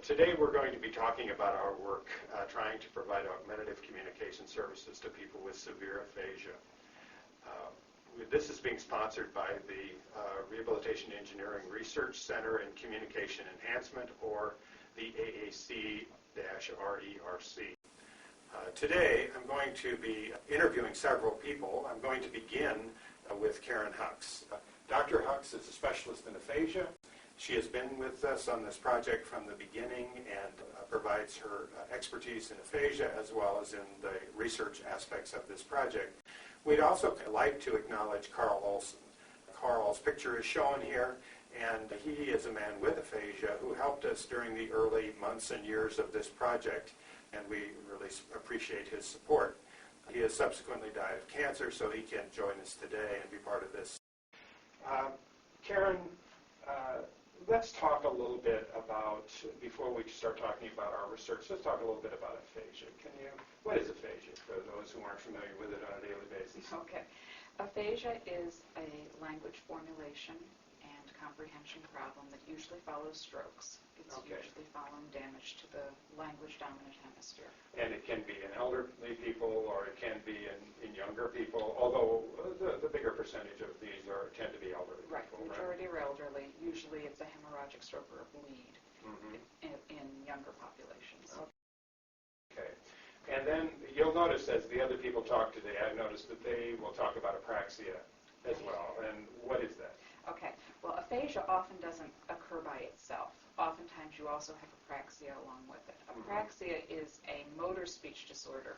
Today we're going to be talking about our work trying to provide augmentative communication services to people with severe aphasia. This is being sponsored by the Rehabilitation Engineering Research Center in Communication Enhancement, or the AAC-RERC. Today I'm going to be interviewing several people. I'm going to begin with Karen Hucks. Dr. Hucks is a specialist in aphasia. She has been with us on this project from the beginning and provides her expertise in aphasia as well as in the research aspects of this project. We'd also like to acknowledge Carl Olson. Carl's picture is shown here, and he is a man with aphasia who helped us during the early months and years of this project, and we really appreciate his support. He has subsequently died of cancer, so he can't join us today and be part of this. Karen, let's talk a little bit about, before we start talking about our research, let's talk a little bit about aphasia. What is aphasia for those who aren't familiar with it on a daily basis? Okay. Aphasia is a language formulation and comprehension problem that usually follows strokes. It's usually following damage to the language-dominant hemisphere. And it can be in elderly people, or it can be in younger people, although the bigger percentage of these tend to be elderly right. people. The majority are elderly. Usually it's a hemorrhagic stroke or a bleed in younger populations. Okay. And then you'll notice, as the other people talk today, I've noticed that they will talk about apraxia as well. And what is that? Okay. Well, aphasia often doesn't occur by itself. Oftentimes you also have apraxia along with it. Apraxia is a motor speech disorder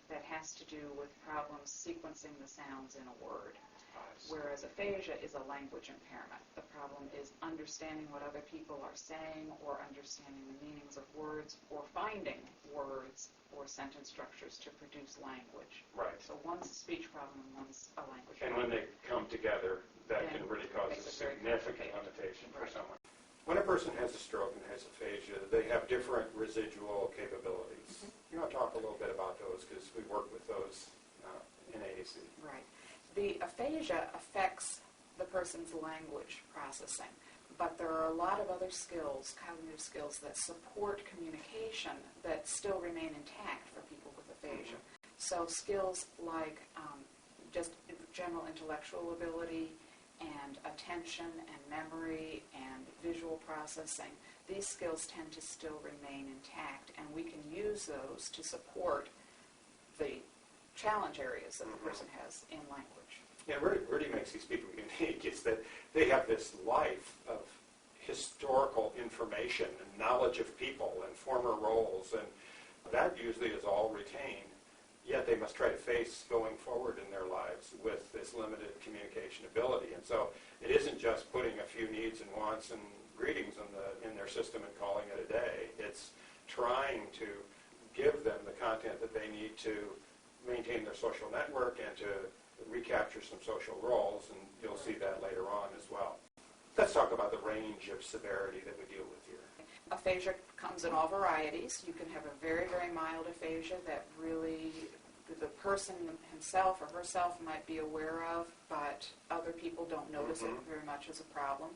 that has to do with problems sequencing the sounds in a word, whereas aphasia is a language impairment. The problem is understanding what other people are saying, or understanding the meanings of words, or finding words or sentence structures to produce language. Right. So one's a speech problem and one's a language problem. And when they come together, that can really cause a significant limitation for someone. When a person has a stroke and has aphasia, they have different residual capabilities. You want to talk a little bit about those, because we work with those in AAC. Right. The aphasia affects the person's language processing, but there are a lot of other skills, cognitive skills, that support communication that still remain intact for people with aphasia. So skills like just general intellectual ability, and attention and memory and visual processing, these skills tend to still remain intact, and we can use those to support the challenge areas that the person has in language. Yeah, really makes these people unique is that they have this life of historical information and knowledge of people and former roles, and that usually is all retained. Yet they must try to face going forward in their lives with this limited communication ability. And so it isn't just putting a few needs and wants and greetings in their system and calling it a day. It's trying to give them the content that they need to maintain their social network and to recapture some social roles, and you'll see that later on as well. Let's talk about the range of severity that we deal with here. Aphasia comes in all varieties. You can have a very, very mild aphasia that really the person himself or herself might be aware of, but other people don't notice it very much as a problem,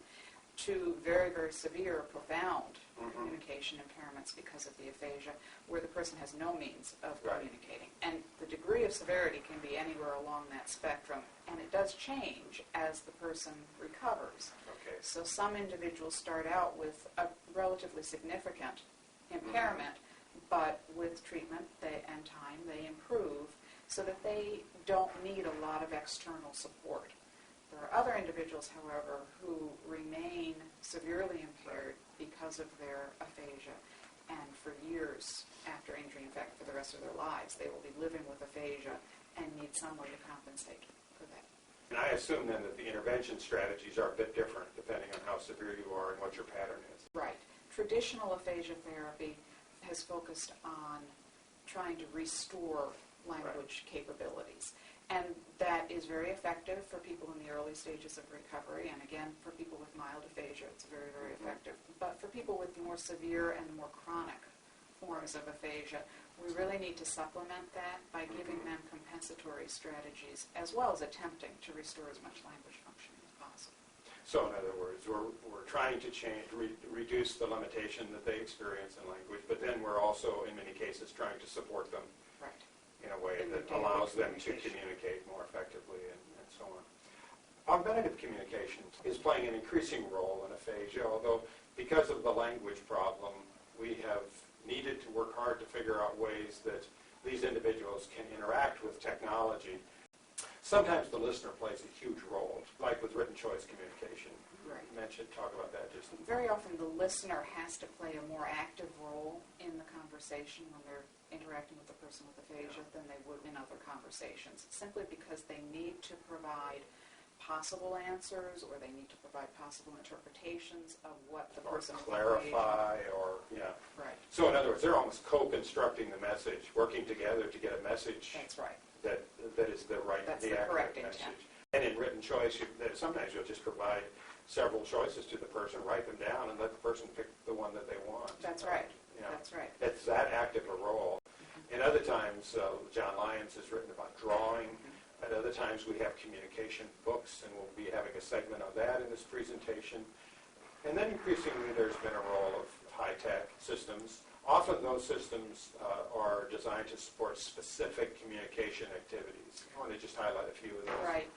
to very, very severe, profound communication impairments because of the aphasia, where the person has no means of communicating. And the degree of severity can be anywhere along that spectrum, and it does change as the person recovers. Okay. So some individuals start out with a relatively significant impairment, but with treatment and time they improve so that they don't need a lot of external support. There are other individuals, however, who remain severely impaired because of their aphasia, and for years after injury, in fact for the rest of their lives, they will be living with aphasia and need some way to compensate for that. And I assume then that the intervention strategies are a bit different depending on how severe you are and what your pattern is. Right. Traditional aphasia therapy has focused on trying to restore language capabilities. And that is very effective for people in the early stages of recovery, and again, for people with mild aphasia, it's very, very effective. But for people with more severe and more chronic forms of aphasia, we really need to supplement that by giving them compensatory strategies, as well as attempting to restore as much language function as possible. So in other words, we're trying to reduce the limitation that they experience in language, but then we're also, in many cases, trying to support them in a way that allows them to communicate more effectively and so on. Augmentative communication is playing an increasing role in aphasia, although because of the language problem, we have needed to work hard to figure out ways that these individuals can interact with technology. Sometimes the listener plays a huge role, like with written choice communication. Right. Talk about that just a Very often the listener has to play a more active role in the conversation when they're interacting with the person with aphasia than they would in other conversations, simply because they need to provide possible answers or they need to provide possible interpretations of what the person with clarify aphasia. Right. So in other words, they're almost co-constructing the message, working together to get a message. That's right. That is the accurate correct message. Intent. And in written choice, sometimes you'll just provide several choices to the person, write them down, and let the person pick the one that they want. That's right. That's right. It's that active a role. And other times, John Lyons has written about drawing. At other times, we have communication books, and we'll be having a segment on that in this presentation. And then increasingly, there's been a role of high-tech systems. Often those systems are designed to support specific communication activities. I want to just highlight a few of those. Right.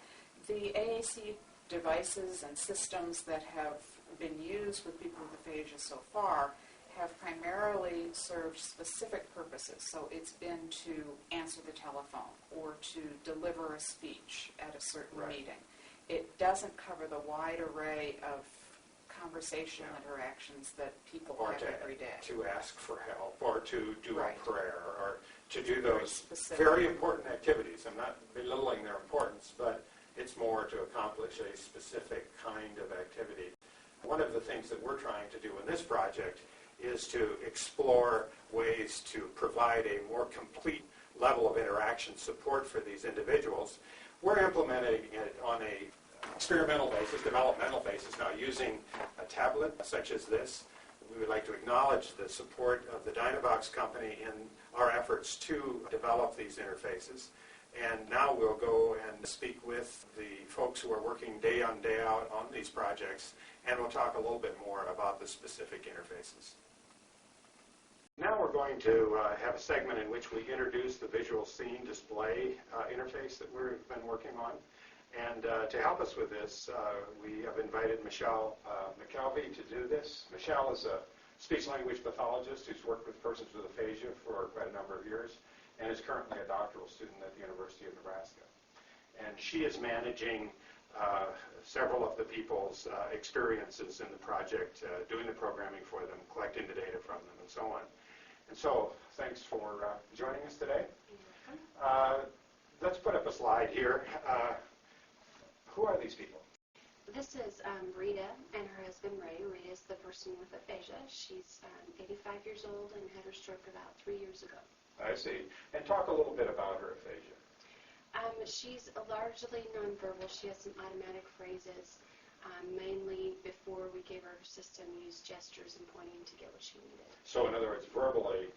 The AAC devices and systems that have been used with people with aphasia so far have primarily served specific purposes. So it's been to answer the telephone or to deliver a speech at a certain meeting. It doesn't cover the wide array of conversational interactions that people have every day. To ask for help or to do a prayer or to do Very those specific. very important activities. I'm not belittling their importance, but it's more to accomplish a specific kind of activity. One of the things that we're trying to do in this project is to explore ways to provide a more complete level of interaction support for these individuals. We're implementing it on a experimental basis, developmental basis now, using a tablet such as this. We would like to acknowledge the support of the Dynavox company in our efforts to develop these interfaces. And now we'll go and speak with the folks who are working day on, day out on these projects, and we'll talk a little bit more about the specific interfaces. Now we're going to have a segment in which we introduce the visual scene display interface that we've been working on. And to help us with this, we have invited Michelle McKelvey to do this. Michelle is a speech-language pathologist who's worked with persons with aphasia for quite a number of years and is currently a doctoral student at the University of Nebraska. And she is managing several of the people's experiences in the project, doing the programming for them, collecting the data from them, and so on. And so, thanks for joining us today. Let's put up a slide here. Who are these people? This is Rita and her husband Ray. Rita is the person with aphasia. She's 85 years old and had her stroke about 3 years ago. I see. And talk a little bit about her aphasia. She's largely nonverbal. She has some automatic phrases. Mainly, before we gave her system, used gestures and pointing to get what she needed. So, in other words, verbally,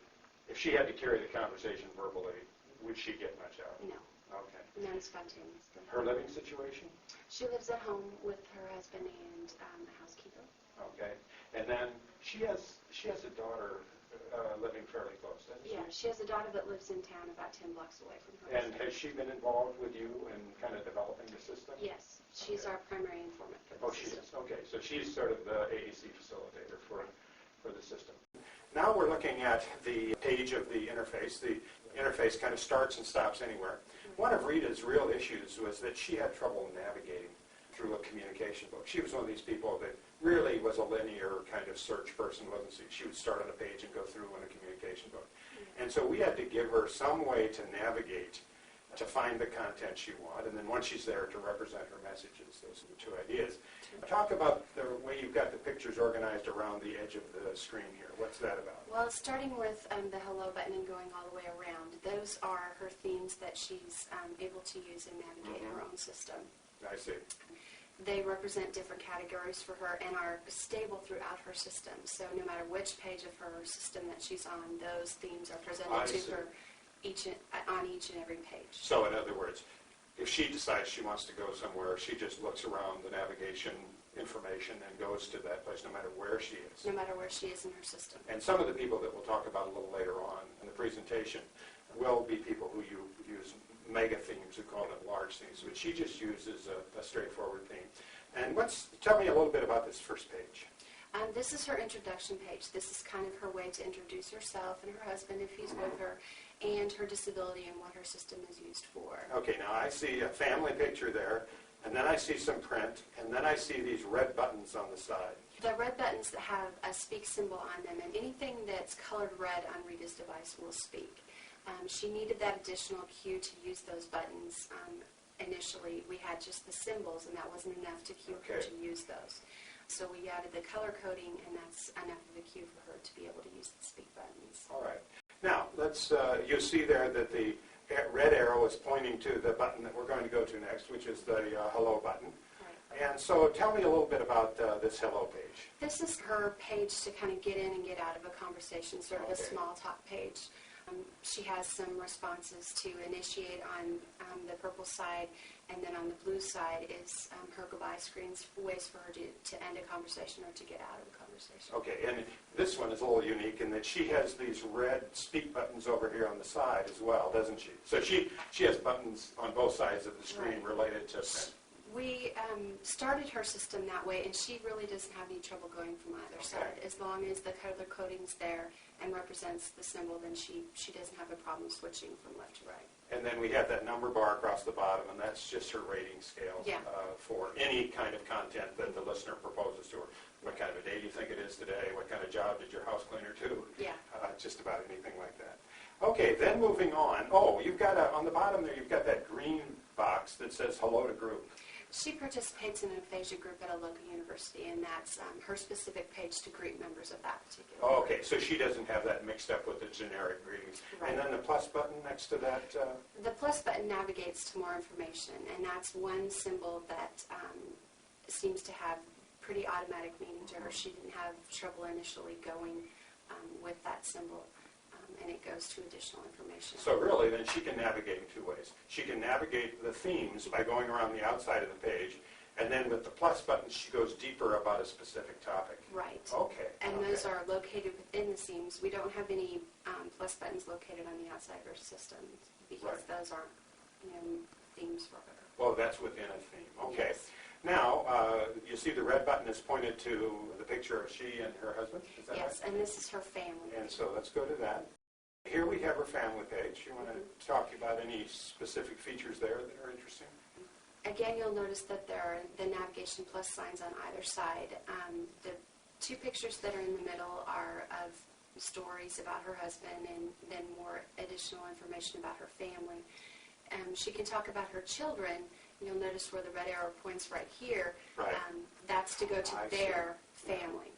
if she had to carry the conversation verbally, would she get much out of it? No. Okay. Non-spontaneously. Her living situation? She lives at home with her husband and a housekeeper. Okay. And then she has a daughter living fairly close, doesn't she? Yeah, she has a daughter that lives in town about 10 blocks away from her. And has she been involved with you in kind of developing the system? Yes, she's our primary informant for the system. She is. Okay, so she's sort of the AAC facilitator for the system. Now we're looking at the page of the interface. The interface kind of starts and stops anywhere. One of Rita's real issues was that she had trouble navigating through a communication book. She was one of these people that really was a linear kind of search person, wasn't she? She would start on a page and go through in a communication book. And so we had to give her some way to navigate, to find the content she wanted, and then once she's there, to represent her messages. Those are the two ideas. Talk about the way you've got the pictures organized around the edge of the screen here. What's that about? Well, starting with the hello button and going all the way around, those are her themes that she's able to use and navigate her own system. I see. They represent different categories for her and are stable throughout her system. So no matter which page of her system that she's on, those themes are presented to her on each and every page. So in other words, if she decides she wants to go somewhere, she just looks around the navigation information and goes to that place no matter where she is. No matter where she is in her system. And some of the people that we'll talk about a little later on in the presentation will be people who use mega themes, who call them large themes, but she just uses a straightforward theme. And tell me a little bit about this first page. This is her introduction page. This is kind of her way to introduce herself and her husband, if he's with her, and her disability and what her system is used for. Okay, now I see a family picture there, and then I see some print, and then I see these red buttons on the side. The red buttons that have a speak symbol on them, and anything that's colored red on Rita's device will speak. She needed that additional cue to use those buttons. Initially, we had just the symbols, and that wasn't enough to cue her to use those. So we added the color coding, and that's enough of a cue for her to be able to use the speak buttons. All right. Now, you'll see there that the red arrow is pointing to the button that we're going to go to next, which is the hello button. Right. And so tell me a little bit about this hello page. This is her page to kind of get in and get out of a conversation, sort of a small talk page. She has some responses to initiate on the purple side, and then on the blue side is her goodbye screens, ways for her to end a conversation or to get out of a conversation. Okay, and this one is a little unique in that she has these red speak buttons over here on the side as well, doesn't she? So she has buttons on both sides of the screen related to print. We started her system that way, and she really doesn't have any trouble going from either side. As long as the color coding's there and represents the symbol, then she doesn't have a problem switching from left to right. And then we have that number bar across the bottom, and that's just her rating scale for any kind of content that the listener proposes to her. What kind of a day do you think it is today? What kind of job did your house cleaner do? Yeah. Just about anything like that. Okay, then moving on. Oh, you've got on the bottom there, you've got that green box that says hello to group. She participates in an aphasia group at a local university, and that's her specific page to greet members of that particular group. Okay, so she doesn't have that mixed up with the generic greetings. Right. And then the plus button next to that? The plus button navigates to more information, and that's one symbol that seems to have pretty automatic meaning to her. She didn't have trouble initially going with that symbol. And it goes to additional information. So really, then she can navigate in two ways. She can navigate the themes by going around the outside of the page, and then with the plus button, she goes deeper about a specific topic. Right. Okay. And those are located within the themes. We don't have any plus buttons located on the outside of our system because those aren't themes for her. Well, that's within a theme. Okay. Yes. Now, you see the red button is pointed to the picture of she and her husband? Is that yes, right? and this is her family. And so let's go to that. Here we have her family page. You want to talk about any specific features there that are interesting? Again, you'll notice that there are the navigation plus signs on either side. The two pictures that are in the middle are of stories about her husband and then more additional information about her family. She can talk about her children. You'll notice where the red arrow points right here. Right. That's to go to their family.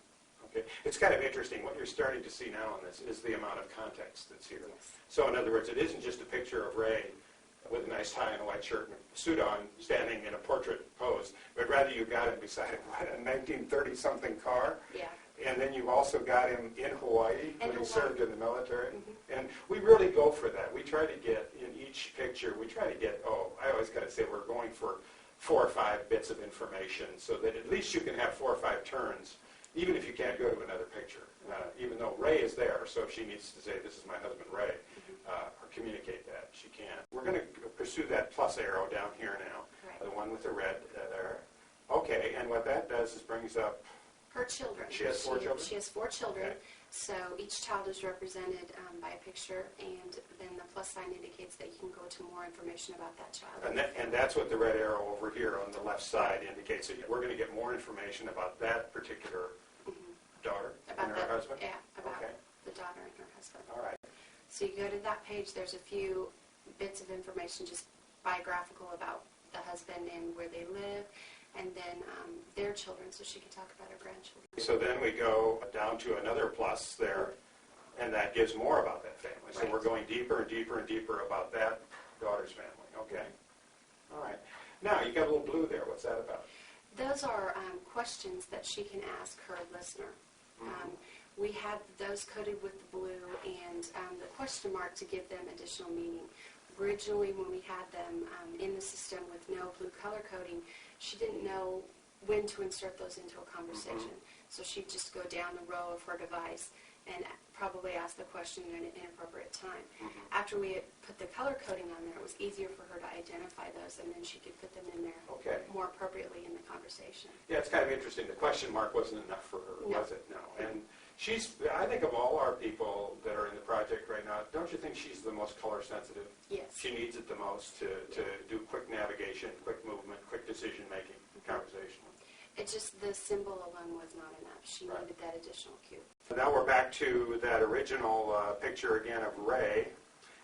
Okay. It's kind of interesting. What you're starting to see now in this is the amount of context that's here. Yes. So in other words, it isn't just a picture of Ray with a nice tie and a white shirt and a suit on standing in a portrait pose, but rather you got him beside a 1930-something car. Yeah. And then you've also got him in Hawaii when he served in the military. And we really go for that. We try to get, in each picture, I always got to say we're going for 4 or 5 bits of information so that at least you can have 4 or 5 turns, even if you can't go to another picture, even though Ray is there. So if she needs to say, this is my husband Ray, or communicate that, she can. We're going to pursue that plus arrow down here now, the one with the red there. Okay, and what that does is brings up her children. She has 4 children? She has 4 children. Okay. So each child is represented by a picture, and then the plus sign indicates that you can go to more information about that child. And that's what the red arrow over here on the left side indicates. That we're going to get more information about that particular daughter and her husband? Yeah, about the daughter and her husband. All right. So you go to that page, there's a few bits of information just biographical about the husband and where they live, and then their children, so she can talk about her grandchildren. So then we go down to another plus there, and that gives more about that family. So we're going deeper and deeper and deeper about that daughter's family. Okay. All right. Now, you got a little blue there. What's that about? Those are questions that she can ask her listener. We have those coded with the blue and the question mark to give them additional meaning. Originally, when we had them in the system with no blue color coding, she didn't know when to insert those into a conversation. So she'd just go down the row of her device and probably ask the question at an inappropriate time. After we had put the color coding on there, it was easier for her to identify those, and then she could put them in there more appropriately in the conversation. Yeah, it's kind of interesting. The question mark wasn't enough for her, was it? No. And I think of all our people that are in the project right now, don't you think she's the most color sensitive? Yes. She needs it the most to do quick navigation, quick movement, quick decision making, conversation. It just, the symbol alone was not enough. She needed that additional cue. So now we're back to that original picture again of Ray,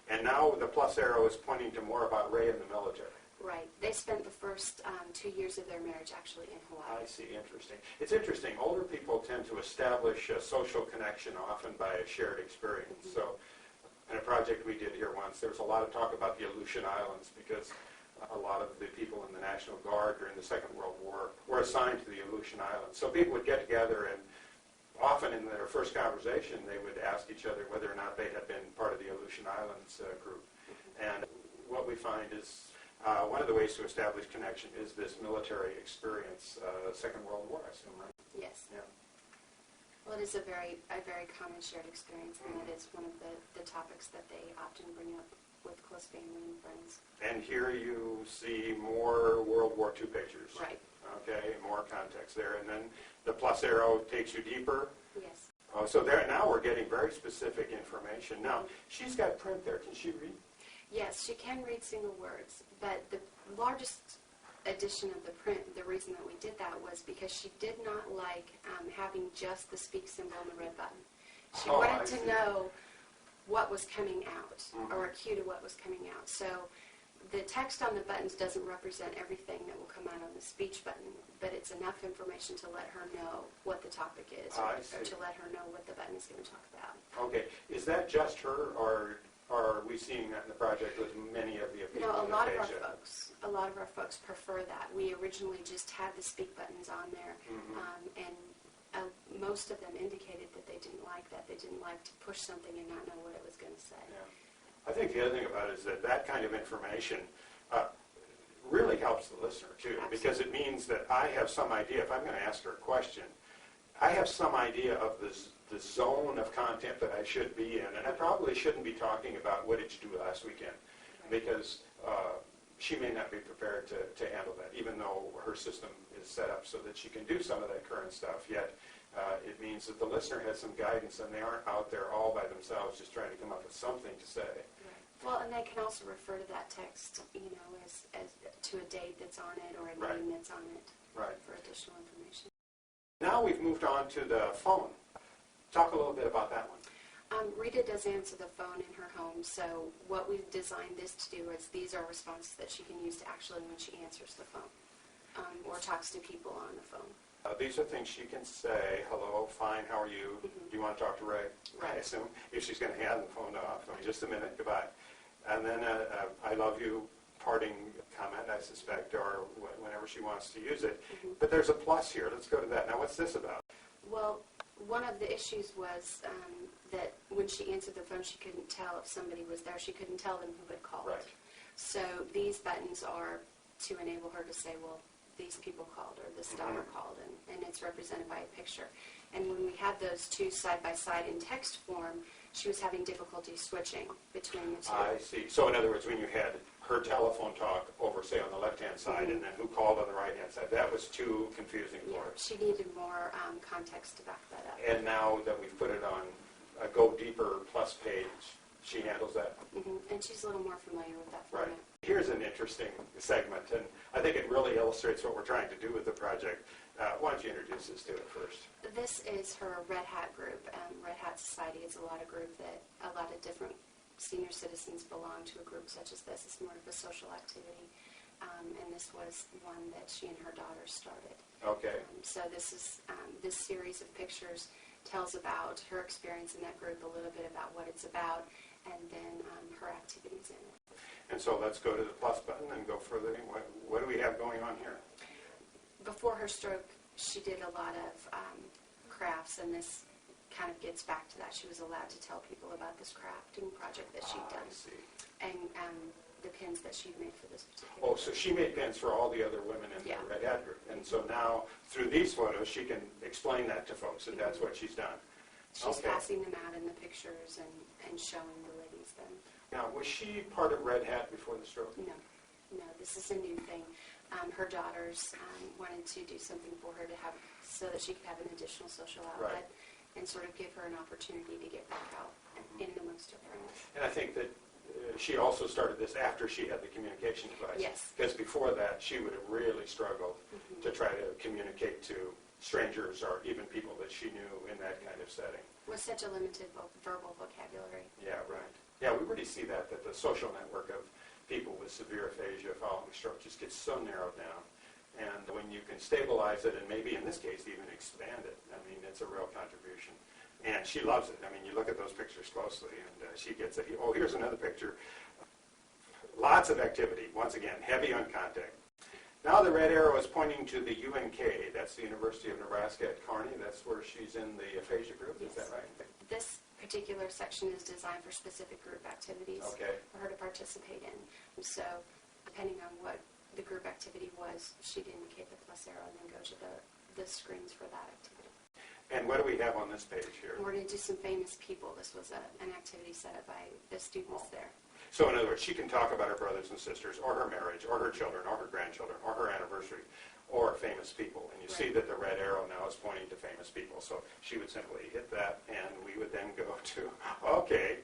and now the plus arrow is pointing to more about Ray in the military. Right. They spent the first 2 years of their marriage actually in Hawaii. I see. Interesting. It's interesting. Older people tend to establish a social connection often by a shared experience. So in a project we did here once, there was a lot of talk about the Aleutian Islands because a lot of the people in the National Guard during the Second World War were assigned to the Aleutian Islands. So people would get together, and often in their first conversation they would ask each other whether or not they had been part of the Aleutian Islands group. And what we find is one of the ways to establish connection is this military experience, Second World War, I assume, right? Yes. Yeah. Well, it is a very common shared experience, and that is one of the topics that they often bring up with close family and friends. And here you see more World War II pictures. Right. Okay, more context there. And then the plus arrow takes you deeper. Yes. Oh, so there now we're getting very specific information. Now, she's got print there. Can she read? Yes, she can read single words, but the largest edition of the print, the reason that we did that was because she did not like having just the speak symbol and the red button. She wanted to know what was coming out, or a cue to what was coming out. So the text on the buttons doesn't represent everything that will come out on the speech button, but it's enough information to let her know what the topic is, or to let her know what the button is going to talk about. Okay. Is that just her, or are we seeing that in the project with many of the people No, in Aphasia? a lot of our folks prefer that. We originally just had the speak buttons on there, and most of them indicated that they didn't like that. They didn't like to push something and not know what it was going to say. Yeah. I think the other thing about it is that kind of information really helps the listener, too, because it means that I have some idea. If I'm going to ask her a question, I have some idea of the zone of content that I should be in, and I probably shouldn't be talking about what did you do last weekend, because she may not be prepared to handle that, even though her system is set up so that she can do some of that current stuff. Yet it means that the listener has some guidance, and they aren't out there all by themselves just trying to come up with something to say. Right. Well, and they can also refer to that text, as to a date that's on it or a name that's on it for additional information. Now we've moved on to the phone. Talk a little bit about that one. Rita does answer the phone in her home, so what we've designed this to do is these are responses that she can use to actually when she answers the phone or talks to people on the phone. These are things she can say, hello, fine, how are you? Do you want to talk to Ray? Right. I assume, if she's going to hand the phone off. Just a minute, goodbye. And then I love you parting comment, I suspect, or whenever she wants to use it. But there's a plus here. Let's go to that. Now, what's this about? Well, one of the issues was that when she answered the phone, she couldn't tell if somebody was there. She couldn't tell them who had called. Right. So these buttons are to enable her to say, well, these people called, or this daughter called, and it's represented by a picture. And when we had those two side by side in text form, she was having difficulty switching between the two. I see. So in other words, when you had her telephone talk over, say, on the left-hand side, and then who called on the right-hand side, that was too confusing for her. She needed more context to back that up. And now that we've put it on a Go Deeper Plus page, she handles that. And she's a little more familiar with that format. Right. Here's an interesting segment, and I think it really illustrates what we're trying to do with the project. Why don't you introduce us to it first? This is her Red Hat group. Red Hat Society is a lot of group that a lot of different senior citizens belong to a group such as this. It's more of a social activity, and this was one that she and her daughter started. Okay. So this is this series of pictures tells about her experience in that group, a little bit about what it's about, and then her activities in it. And so let's go to the plus button and go further. What do we have going on here? Before her stroke, she did a lot of crafts, and this kind of gets back to that. She was allowed to tell people about this crafting project that she'd done. I see. And the pins that she'd made for this particular Oh, so she made pins for all the other women in Yeah. the Red Hat group. And so now, through these photos, she can explain that to folks, that that's what she's done. She's Okay. passing them out in the pictures and showing the ladies them. Now, was she part of Red Hat before the stroke? No, this is a new thing. Her daughters wanted to do something for her to have, so that she could have an additional social outlet Right. and sort of give her an opportunity to get back out in amongst her friends. And I think that she also started this after she had the communication device. Yes. Because before that, she would have really struggled to try to communicate to strangers or even people that she knew in that kind of setting. With such a limited verbal vocabulary. Yeah, right. Yeah, we really see that the social network of people with severe aphasia following stroke just gets so narrowed down. And when you can stabilize it and maybe in this case even expand it, I mean, it's a real contribution. And she loves it. I mean, you look at those pictures closely and she gets it. Oh, here's another picture. Lots of activity. Once again, heavy on contact. Now the red arrow is pointing to the UNK. That's the University of Nebraska at Kearney. That's where she's in the aphasia group. Is that right? This particular section is designed for specific group activities Okay. for her to participate in. So depending on what the group activity was, she'd indicate the plus arrow and then go to the screens for that activity. And what do we have on this page here? We're going to do some famous people. This was an activity set up by the students there. So in other words, she can talk about her brothers and sisters, or her marriage, or her children, or her grandchildren, or her anniversary, or famous people. And you see that the red arrow now is pointing to famous people. So she would simply hit that, and we would then go to, okay,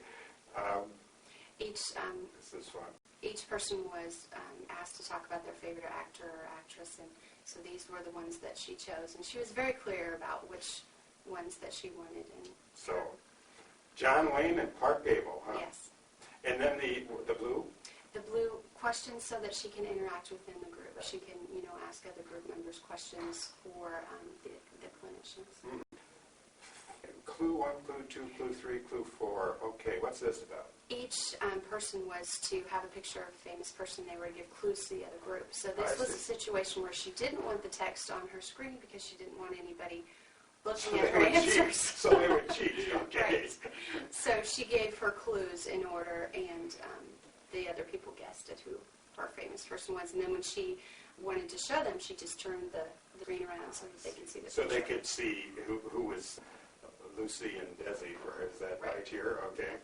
this is fun. Each person was asked to talk about their favorite actor or actress, and so these were the ones that she chose. And she was very clear about which ones that she wanted. And So John Wayne and Clark Gable, huh? yes. And then the blue? The blue questions so that she can interact within the group. She can, ask other group members questions for the clinicians. Clue 1, Clue 2, Clue 3, Clue 4. Okay, what's this about? Each person was to have a picture of a famous person. They were to give clues to the other group. So I this was a see. situation where she didn't want the text on her screen because she didn't want anybody looking So at her they would cheat. answers. So they would cheat. Okay. Right. So she gave her clues in order, and the other people guessed at who her famous person was. And then when she wanted to show them, she just turned the screen around so that they could see the So picture. they could see who was Lucy and Desi, is that right here? Okay.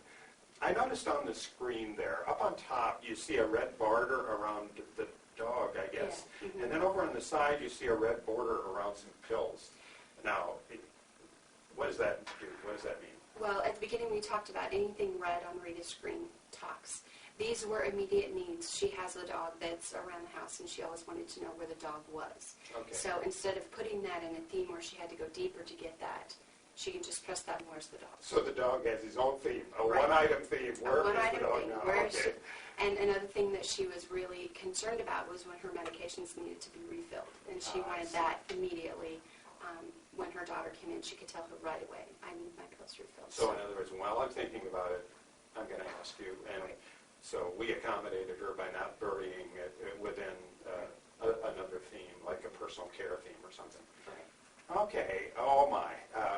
I noticed on the screen there, up on top, you see a red border around the dog, I guess. Yeah. Mm-hmm. And then over on the side, you see a red border around some pills. Now, what does that do? What does that mean? Well, at the beginning we talked about anything red on Rita's screen talks. These were immediate needs. She has a dog that's around the house, and she always wanted to know where the dog was. Okay. So instead of putting that in a theme where she had to go deeper to get that, she can just press that and where's the dog. So the dog has his own theme, a Right. one-item theme. Where is one-item the dog thing. now? Where is Okay. And another thing that she was really concerned about was when her medications needed to be refilled. And she I wanted see. that immediately. When her daughter came in, she could tell her right away, I need my pills refilled. So in other words, while I'm thinking about it, I'm going to ask you. And Right. so we accommodated her by not burying it within another theme, like a personal care theme or something. Right. Okay, oh my.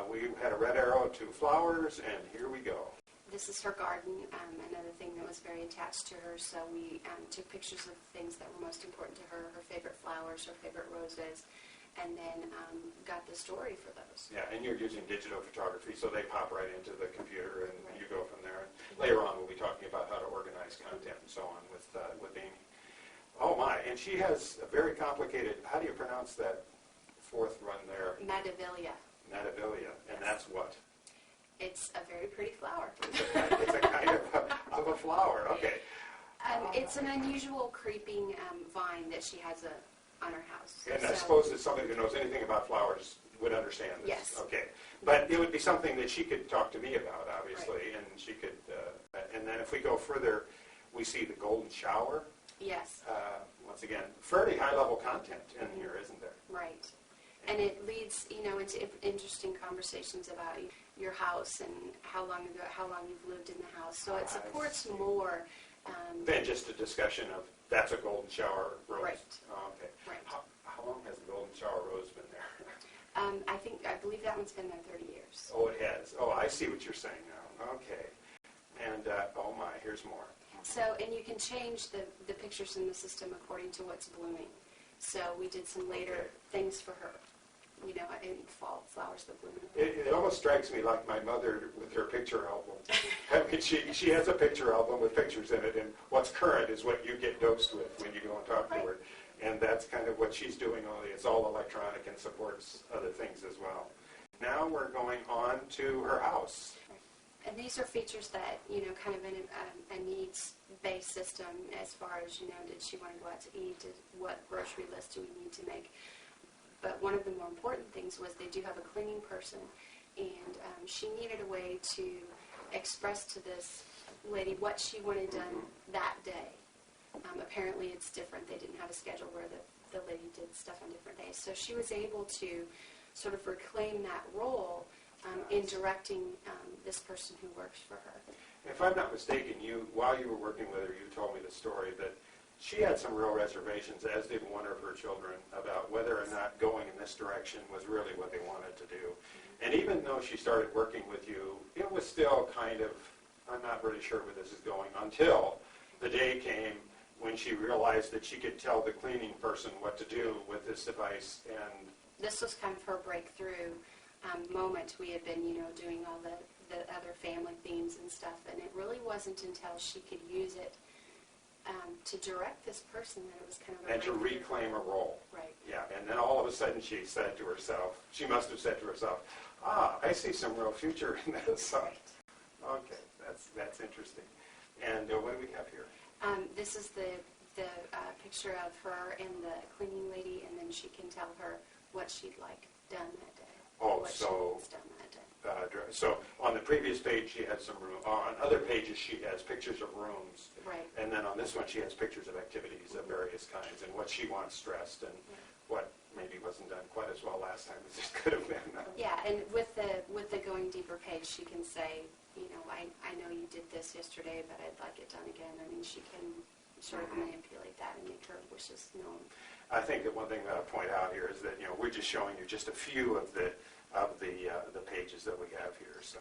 We had a red arrow to flowers, and here we go. This is her garden, another thing that was very attached to her. So we took pictures of things that were most important to her, her favorite flowers, her favorite roses, and then got the story for those. Yeah, and you're using digital photography, so they pop right into the computer, and Right. you go from there. And later on, we'll be talking about how to organize content and so on with Amy. Oh my, and she has a very complicated, how do you pronounce that fourth run there? Madavilia. Natabilia, and that's what? It's a very pretty flower. It's a kind of a flower, okay. It's an unusual creeping vine that she has on her house. And I So- suppose that somebody who knows anything about flowers would understand this. Yes. Okay. But it would be something that she could talk to me about, obviously, and she could, and then if we go further, we see the golden shower. Yes, Once again, fairly high-level content in here, isn't there? right. And it leads, into interesting conversations about your house and how long you've lived in the house. So it I supports see. more. Than just a discussion of, that's a golden shower rose. Right. Oh, okay. Right. How long has the golden shower rose been there? I believe that one's been there 30 years. Oh, it has. Oh, I see what you're saying now. Okay. And, oh my, here's more. So, and you can change the pictures in the system according to what's blooming. So we did some later things for her, you know, in fall, flowers that bloom. It almost strikes me like my mother with her picture album. I mean, she has a picture album with pictures in it, and what's current is what you get dosed with when you go and talk to her. And that's kind of what she's doing, only it's all electronic and supports other things as well. Now we're going on to her house. And these are features that, you know, kind of in a needs-based system as far as, you know, did she want to go out to eat? What grocery list do we need to make? But one of the more important things was they do have a cleaning person, and she needed a way to express to this lady what she wanted done that day. Apparently it's different. They didn't have a schedule where the lady did stuff on different days. So she was able to sort of reclaim that role in directing this person who works for her. If I'm not mistaken, while you were working with her, you told me the story that she had some real reservations, as did one of her children, about whether or not going in this direction was really what they wanted to do. And even though she started working with you, it was still kind of, I'm not really sure where this is going, until the day came when she realized that she could tell the cleaning person what to do with this device. And this was kind of her breakthrough moment. We had been, you know, doing all the other family themes and stuff, and it really wasn't until she could use it to direct this person that it was kind of a and to reclaim a role. Right. Yeah, and then all of a sudden she said to herself, she must have said to herself, I see some real future in this. Okay, that's interesting. And what do we have here? This is the picture of her and the cleaning lady, and then she can tell her what she'd like done that day. Oh, what so she wants done that day. So on the previous page she had some room. On other pages she has pictures of rooms. Right. And then on this one she has pictures of activities of various kinds and what she wants stressed and what maybe wasn't done quite as well last time as it could have been. Yeah, and with the going deeper page, she can say, you know, I know you did this yesterday, but I'd like it done again. I mean, she can sort of manipulate that and make her wishes known. I think that one thing that I'll point out here is that, you know, we're just showing you just a few of the pages that we have here. So,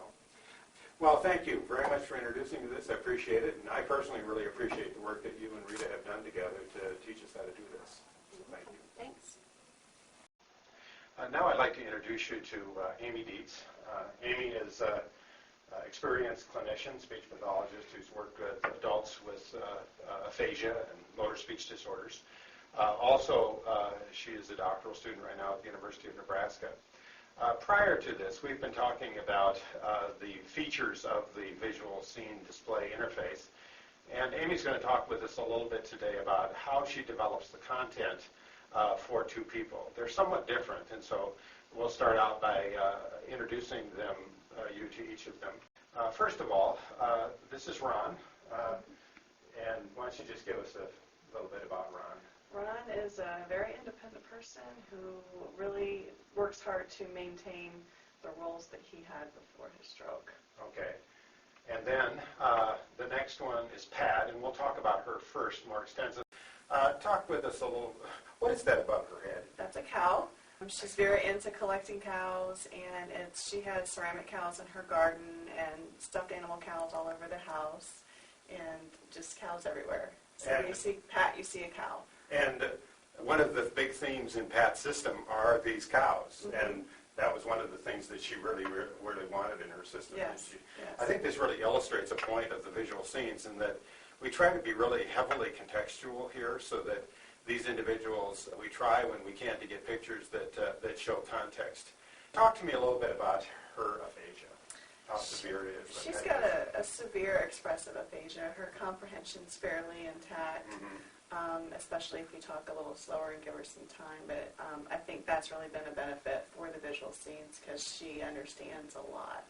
well, thank you very much for introducing me to this. I appreciate it, and I personally really appreciate the work that you and Rita have done together to teach us how to do this. So thank you. Thanks. Now I'd like to introduce you to Amy Dietz. Amy is an experienced clinician, speech pathologist, who's worked with adults with aphasia and motor speech disorders. Also, she is a doctoral student right now at the University of Nebraska. Prior to this, we've been talking about the features of the visual scene display interface, and Amy's going to talk with us a little bit today about how she develops the content for two people. They're somewhat different, and so we'll start out by introducing them, you to each of them. First of all, this is Ron, and why don't you just give us a little bit about Ron? Ron is a very independent person who really works hard to maintain the roles that he had before his stroke. Okay. And then the next one is Pat, and we'll talk about her first more extensively. Talk with us a little. What is that above her head? That's a cow. She's very into collecting cows, and she has ceramic cows in her garden and stuffed animal cows all over the house, and just cows everywhere. So when you see Pat, you see a cow. And one of the big themes in Pat's system are these cows, and that was one of the things that she really wanted in her system. Yes. I think this really illustrates a point of the visual scenes in that we try to be really heavily contextual here so that these individuals, we try when we can to get pictures that show context. Talk to me a little bit about her aphasia, how severe it is. She's got a severe expressive aphasia. Her comprehension's fairly intact. Especially if we talk a little slower and give her some time. But I think that's really been a benefit for the visual scenes because she understands a lot.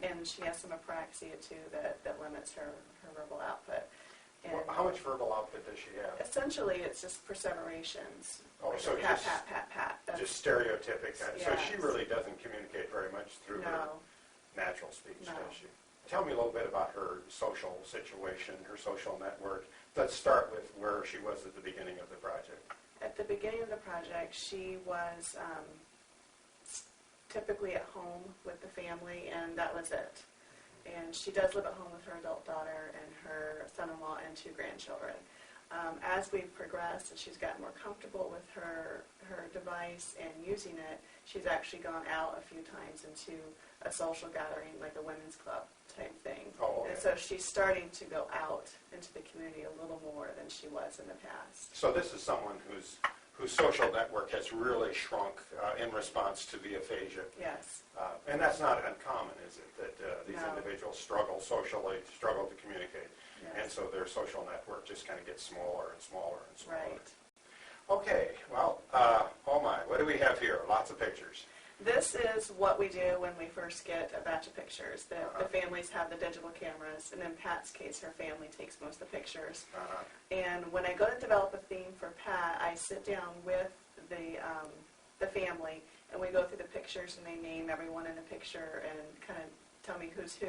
And she has some apraxia, too, that limits her verbal output. And how much verbal output does she have? Essentially, it's just perseverations. Oh, like so pat, just, pat, pat, pat. That's just stereotypic. Yes. So she really doesn't communicate very much through her natural speech, does she? Tell me a little bit about her social situation, her social network. Let's start with where she was at the beginning of the project. At the beginning of the project, she was typically at home with the family, and that was it. and she does live at home with her adult daughter and her son-in-law and 2 grandchildren. As we've progressed and she's gotten more comfortable with her device and using it, she's actually gone out a few times into a social gathering, like a women's club type thing. Oh, okay. And so she's starting to go out into the community a little more than she was in the past. So this is someone whose social network has really shrunk in response to the aphasia. Yes. And that's not uncommon, is it, that these No. individuals struggle socially, struggle to communicate, and Yes. so their social network just kind of gets smaller and smaller and smaller. Right. Okay, well, oh my, what do we have here? Lots of pictures. This is what we do when we first get a batch of pictures. The families have the digital cameras, and in Pat's case, her family takes most of the pictures. And when I go to develop a theme for Pat, I sit down with the family, and we go through the pictures, and they name everyone in the picture and kind of tell me who's who,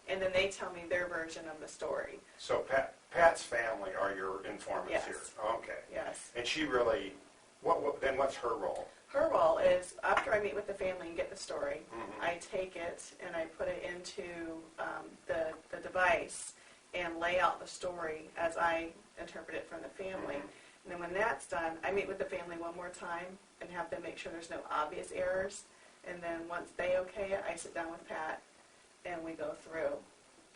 and then they tell me their version of the story. So Pat's family are your informants Yes. here? Okay. Yes. And she really, then what's her role? Her role is, after I meet with the family and get the story, Mhm. I take it and I put it into the device and lay out the story as I interpret it from the family. Mhm. And then when that's done, I meet with the family one more time and have them make sure there's no obvious errors. And then once they okay it, I sit down with Pat and we go through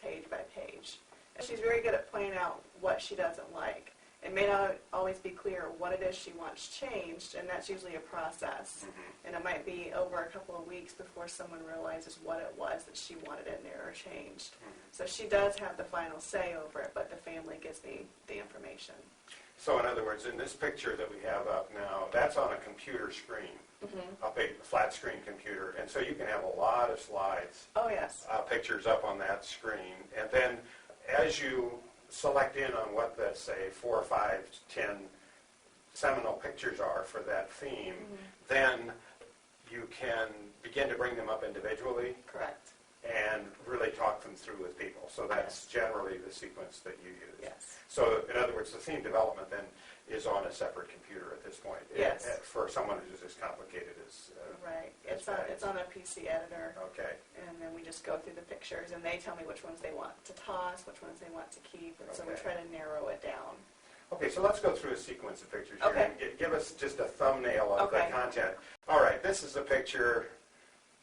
page by page. And she's very good at pointing out what she doesn't like. It may not always be clear what it is she wants changed, and that's usually a process. Mhm. And it might be over a couple of weeks before someone realizes what it was that she wanted in there or changed. Mhm. So she does have the final say over it, but the family gives me the information. So in other words, in this picture that we have up now, that's on a computer screen, a big flat screen computer, and so you can have a lot of slides, Oh, yes. pictures up on that screen, and then as you select in on what the, say, 4, 5, 10 seminal pictures are for that theme, then you can begin to bring them up individually Correct. and really talk them through with people. So that's Yes. generally the sequence that you use. Yes. So in other words, the theme development then is on a separate computer at this point. Yes. For someone who's as complicated as... Right. That's It's on a PC editor. Okay. And then we just go through the pictures, and they tell me which ones they want to toss, which ones they want to keep, and so we Okay. try to narrow it down. Okay, so let's go through a sequence of pictures here. Okay. Give us just a thumbnail of Okay. the content. All right, this is a picture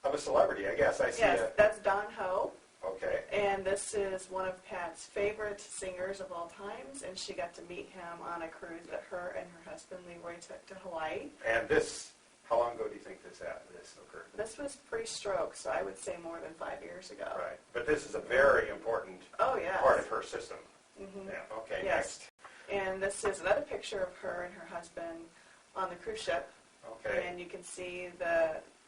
of a celebrity, I guess. I see Yes, that's Don Ho, Okay. and this is one of Pat's favorite singers of all times, and she got to meet him on a cruise that her and her husband Leroy took to Hawaii. And this, how long ago do you think this occurred? This was pre-stroke, so I would say more than 5 years ago. Right. But this is a very important Oh, yes. part of her system. Mhm. Yeah. Okay, Yes. next. And this is another picture of her and her husband on the cruise ship. Okay. And you can see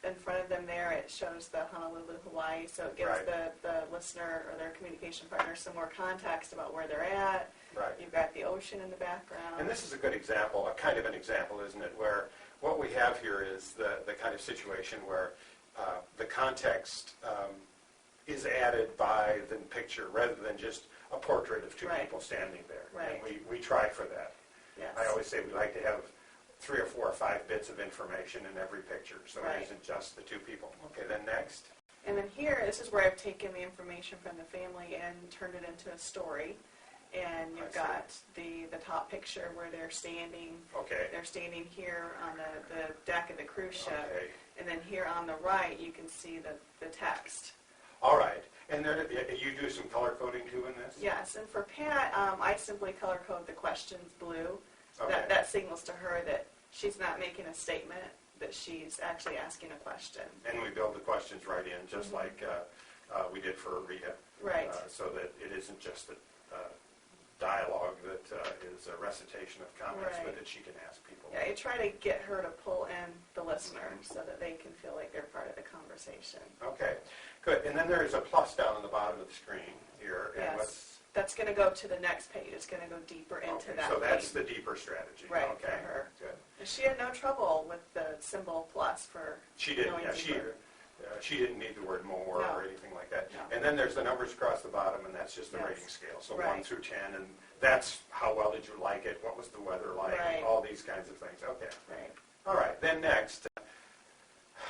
in front of them there, it shows the Honolulu, Hawaii, so it gives Right. the listener or their communication partner some more context about where they're at. Right. You've got the ocean in the background. And this is a good example, a kind of an example, isn't it, where what we have here is the kind of situation where the context is added by the picture rather than just a portrait of two Right. people standing there. Right. And we try for that. Yes. I always say we like to have 3 or 4 or 5 bits of information in every picture, so Right. it isn't just the two people. Okay, then next. And then here, this is where I've taken the information from the family and turned it into a story. And I you've see. got the top picture where they're standing. Okay. They're standing here on the deck of the cruise ship. Okay. And then here on the right, you can see the text. All right. And then you do some color coding too in this? Yes, and for Pat, I simply color code the questions blue. Okay. That signals to her that she's not making a statement, that she's actually asking a question. And we build the questions right in, just Mhm. like we did for Rita. Right. So that it isn't just a dialogue that is a recitation of comments, Right. but that she can ask people. Yeah, I try to get her to pull in the listener so that they can feel like they're part of the conversation. Okay, good. And then there is a plus down on the bottom of the screen here. And Yes. what's, That's going to go to the next page. It's going to go deeper into okay, that so that's theme. the deeper strategy. Right, Okay, for her. good. And she had no trouble with the symbol plus for She didn't, going yeah, deeper. she didn't need the word more No. or anything like that. No. And then there's the numbers across the bottom, and that's just the Yes. rating scale. So Right. 1 through 10, and that's how well did you like it, what was the weather like, Right. all these kinds of things. Okay. Right. All right, then next.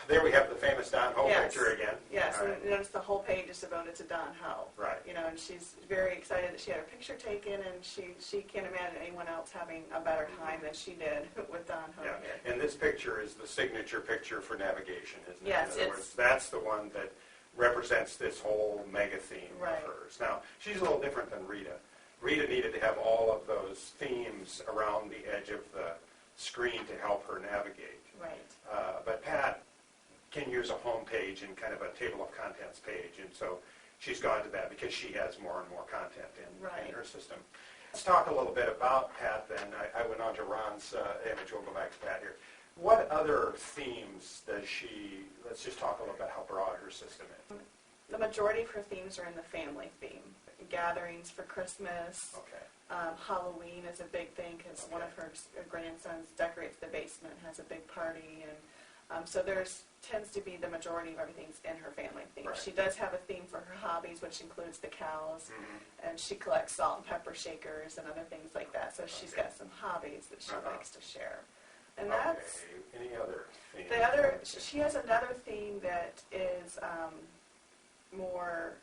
there we have the famous Don Ho Yes. picture again. Yes, All and right. notice the whole page is devoted to Don Ho. Right. You know, and she's very excited that she had her picture taken, and she can't imagine anyone else having a better time than she did with Don Ho Yeah. here. And this picture is the signature picture for navigation, isn't it? Yes, In other words, that's the one that represents this whole mega theme Right. of hers. Now, she's a little different than Rita. Rita needed to have all of those themes around the edge of the screen to help her navigate. Right. But Pat can use a home page and kind of a table of contents page, and so she's gone to that because she has more and more content Right. in her system. Let's talk a little bit about Pat then. I went on to Ron's image. We'll go back to Pat here. What other themes does she, let's just talk a little bit how broad her system is. The majority of her themes are in the family theme. Gatherings for Christmas. Okay. Halloween is a big thing because one of her grandsons decorates the basement, has a big party, and so there's tends to be the majority of everything's in her family theme. Right. She does have a theme for her hobbies, which includes the cows, Mm-hmm. and she collects salt and pepper shakers and other things like that. So she's Okay. got some hobbies that she Uh-huh. likes to share, and that's Okay. Any other themes? the other. She has another theme that is more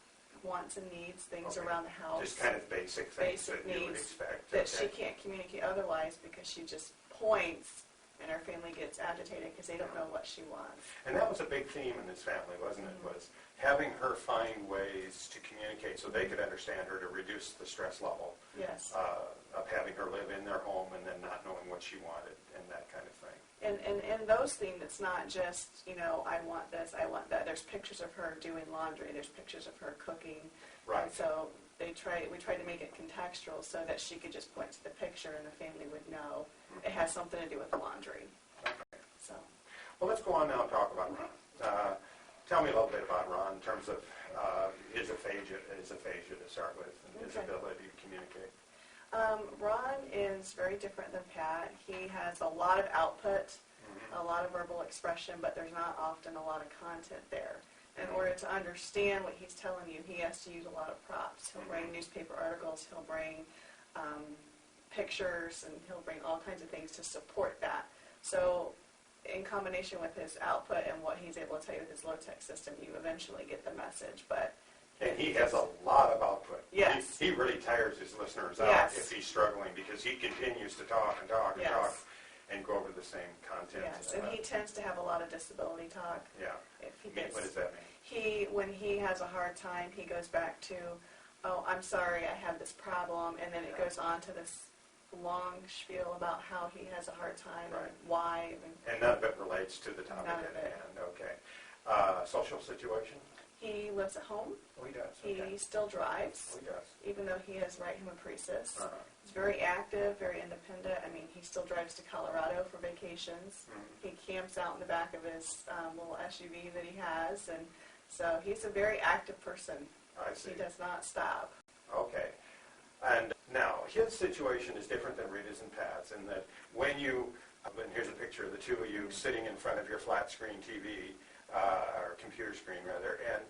wants and needs, things Okay. around the house. Just kind of basic things Basic that you would needs expect. that Okay. she can't communicate otherwise because she just points and her family gets agitated because they don't know what she wants. And that was a big theme in this family, wasn't it? Mhm. Was having her find ways to communicate so they could understand her, to reduce the stress level Yes. of having her live in their home and then not knowing what she wanted and that kind of thing. And those themes, it's not just, you know, I want this, I want that. There's pictures of her doing laundry. There's pictures of her cooking. Right. And so we tried to make it contextual so that she could just point to the picture and the family would know it has something to do with the laundry. Okay. So. Well, let's go on now and talk about Ron. Tell me a little bit about Ron in terms of his aphasia to start with, and his Okay. ability to communicate. Ron is very different than Pat. He has a lot of output, a lot of verbal expression, but there's not often a lot of content there. In order to understand what he's telling you, he has to use a lot of props. He'll bring newspaper articles, he'll bring pictures, and he'll bring all kinds of things to support that. So in combination with his output and what he's able to tell you with his low-tech system, you eventually get the message. But And he has a lot of output. Yes. He really tires his listeners out Yes. if he's struggling because he continues to talk and talk and Yes. talk and go over the same content. yes, and he tends to have a lot of disability talk. Yeah. If he What gets, does that mean? when he has a hard time, he goes back to, oh, I'm sorry, I have this problem, and then it goes on to this long spiel about how he has a hard time Right. and why. And none of it relates to the topic None at of it. hand. Okay. Social situation? He lives at home. Oh, he does. He Okay. still drives, Oh, he does. even though he has right hemiparesis. Uh-huh. He's very active, very independent. I mean, he still drives to Colorado for vacations. Mhm. He camps out in the back of his little SUV that he has, and so he's a very active person. I see. He does not stop. Okay. And now, his situation is different than Rita's and Pat's in that when you, and here's a picture of the two of you sitting in front of your flat screen TV, or computer screen rather, and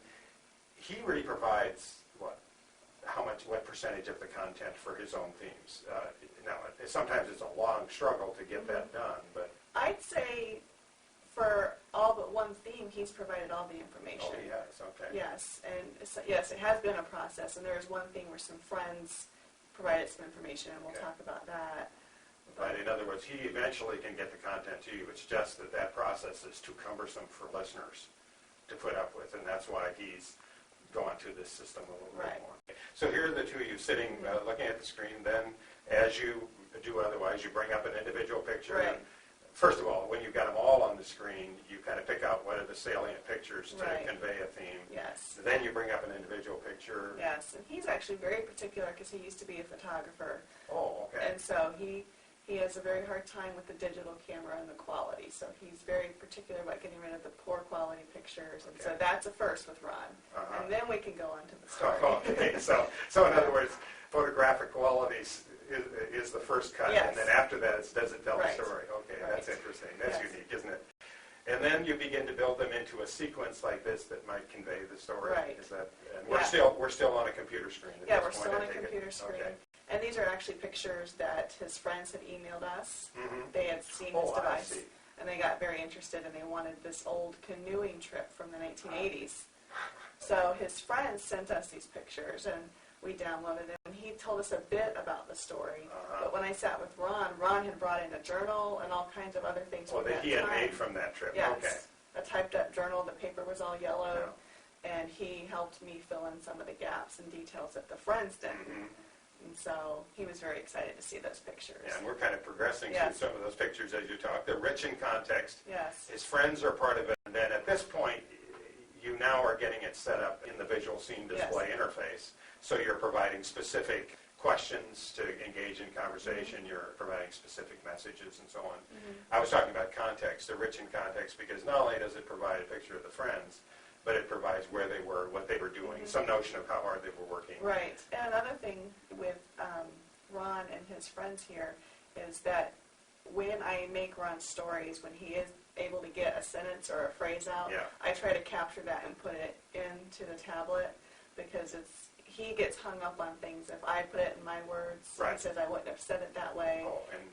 he really provides what percentage of the content for his own themes. Now, sometimes it's a long struggle to get that done, but I'd say for all but one theme, he's provided all the information. oh, he has, okay. Yes, and yes, it has been a process, and there is one thing where some friends provided some information, and we'll Okay. talk about that. But in other words, he eventually can get the content to you. It's just that process is too cumbersome for listeners to put up with, and that's why he's gone to this system a little bit Right. more. So here are the two of you sitting, looking at the screen. Then, as you do otherwise, you bring up an individual picture. Right. First of all, when you've got them all on the screen, you kind of pick out what are the salient pictures to Right. convey a theme. Yes. Then you bring up an individual picture. Yes, and he's actually very particular because he used to be a photographer, Oh, okay. and so he has a very hard time with the digital camera and the quality. So he's very particular about getting rid of the poor quality pictures, and so Okay. that's a first with Ron. Uh-huh. And then we can go on to the story. Okay, so in other words, photographic qualities is the first cut, Yes. and then after that, does it tell Right. the story? Okay, Right. that's interesting. That's Yes. unique, isn't it? And then you begin to build them into a sequence like this that might convey the story. Right. Is that? And Yeah. we're still on a computer screen. At Yeah, this we're point, still on I a take it. computer screen. Okay. And these are actually pictures that his friends had emailed us. Mhm. They had seen Oh, his I device. see. and they got very interested, and they wanted this old canoeing trip from the 1980s. So his friends sent us these pictures, and we downloaded them, and he told us a bit about the story. But when I sat with Ron had brought in a journal and all kinds of other things from that he had made from that trip. Yes, Okay. a typed-up journal. The paper was all yellow, and he helped me fill in some of the gaps and details that the friends didn't. And so he was very excited to see those pictures. Yeah, and we're kind of progressing through some of those pictures as you talk. They're rich in context. Yes. His friends are part of it. And then at this point, you now are getting it set up in the visual scene display interface. So you're providing specific questions to engage in conversation. You're providing specific messages and so on. I was talking about context. They're rich in context because not only does it provide a picture of the friends, but it provides where they were, what they were doing, some notion of how hard they were working. Right. And another thing with Ron and his friends here is that when I make Ron's stories, when he is able to get a sentence or a phrase out, I try to capture that and put it into the tablet because he gets hung up on things. If I put it in my words, he says I wouldn't have said it that way.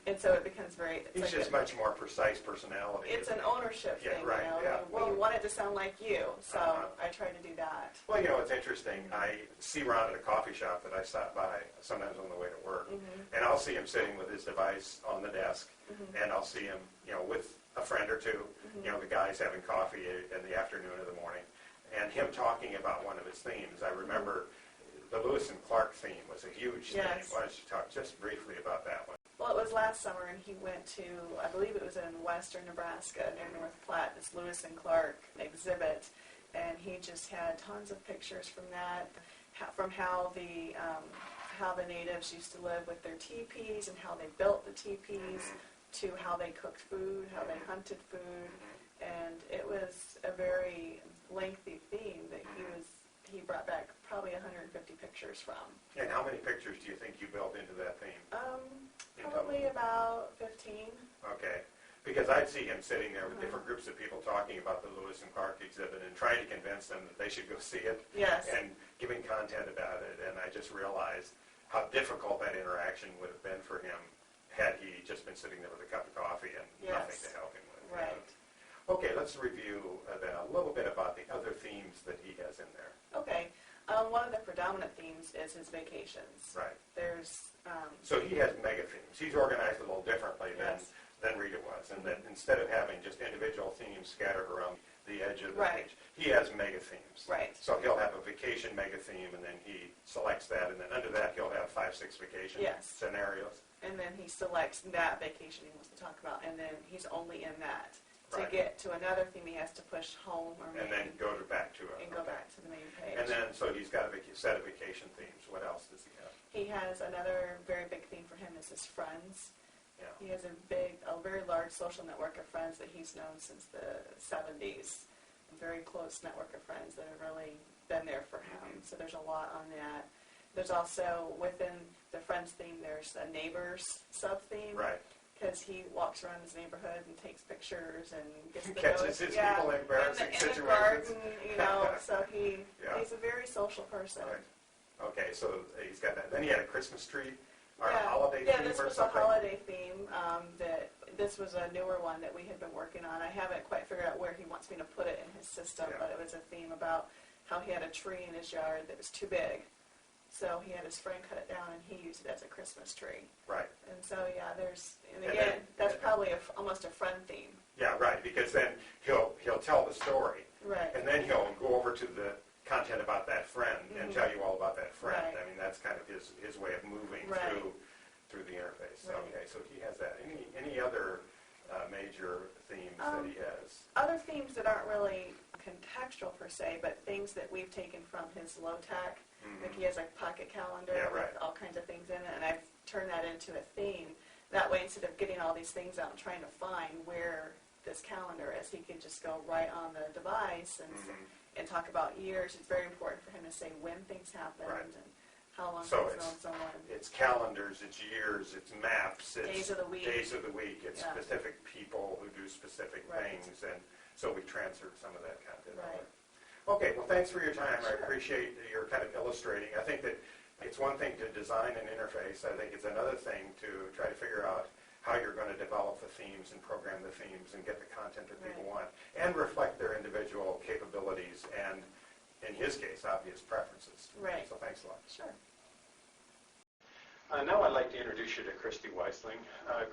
And so it becomes very... He's just much more precise personality. It's an ownership thing, right, you know. Well, you want it to sound like you, so I try to do that. Well, you know, it's interesting. I see Ron at a coffee shop that I stop by sometimes on the way to work, and I'll see him sitting with his device on the desk, and I'll see him, you know, with a friend or two, you know, the guys having coffee in the afternoon or the morning, and him talking about one of his themes. I remember the Lewis and Clark theme was a huge theme. Why don't you talk just briefly about that one? Well, it was last summer, and he went to, I believe it was in western Nebraska near North Platte, this Lewis and Clark exhibit, and he just had tons of pictures from that, from how the natives used to live with their teepees and how they built the teepees, to how they cooked food, how they hunted food, and it was a very lengthy theme that he brought back probably 150 pictures from. And how many pictures do you think you built into that theme? Probably about 15. Okay. Because I'd see him sitting there with different groups of people talking about the Lewis and Clark exhibit and trying to convince them that they should go see it. Yes. And giving content about it. And I just realized how difficult that interaction would have been for him had he just been sitting there with a cup of coffee and nothing to help him with. Right. Okay, let's review then a little bit about the other themes that he has in there. Okay. One of the predominant themes is his vacations. Right. There's... so he has mega themes. He's organized a little differently than Rita was, and that instead of having just individual themes scattered around the edge of the page, he has mega themes. Right. So he'll have a vacation mega theme, and then he selects that, and then under that he'll have 5-6 vacation scenarios. And then he selects that vacation he wants to talk about, and then he's only in that. To get to another theme, he has to push home or main. And then go back to it. And go back to the main page. And then, so he's got a set of vacation themes. What else does he have? He has another very big theme for him is his friends. Yeah. He has a very large social network of friends that he's known since the 70s. A very close network of friends that have really been there for him. So there's a lot on that. There's also, within the friends theme, there's a neighbors sub-theme. Right. Because he walks around his neighborhood and takes pictures and gets the catches his people in embarrassing situations. In the garden, you know, so he's a very social person. Right. Okay, so he's got that. Then he had a Christmas tree or a holiday theme this or was something? a holiday theme. This was a newer one that we had been working on. I haven't quite figured out where he wants me to put it in his system, but it was a theme about how he had a tree in his yard that was too big. So he had his friend cut it down, and he used it as a Christmas tree. Right. And so, that's probably almost a friend theme. Yeah, right, because then he'll tell the story. Right. And then he'll go over to the content about that friend and tell you all about that friend. Right. I mean, that's kind of his way of moving through the interface. Right. Okay, so he has that. Any other major themes that he has? Other themes that aren't really contextual per se, but things that we've taken from his low-tech. Like he has a pocket calendar with all kinds of things in it, and I've turned that into a theme. That way, instead of getting all these things out and trying to find where this calendar is, he can just go right on the device and talk about years. It's very important for him to say when things happened and how long things known someone. It's calendars, it's years, it's maps, it's days of the week. It's specific people who do specific things, and so we transferred some of that content over. Okay, well, thanks for your time. Sure. I appreciate that you're kind of illustrating. I think that it's one thing to design an interface. I think it's another thing to try to figure out how you're going to develop the themes and program the themes and get the content that people want, and reflect their individual capabilities and, in his case, obvious preferences. Right. So thanks a lot. Sure. Now I'd like to introduce you to Christy Weissling.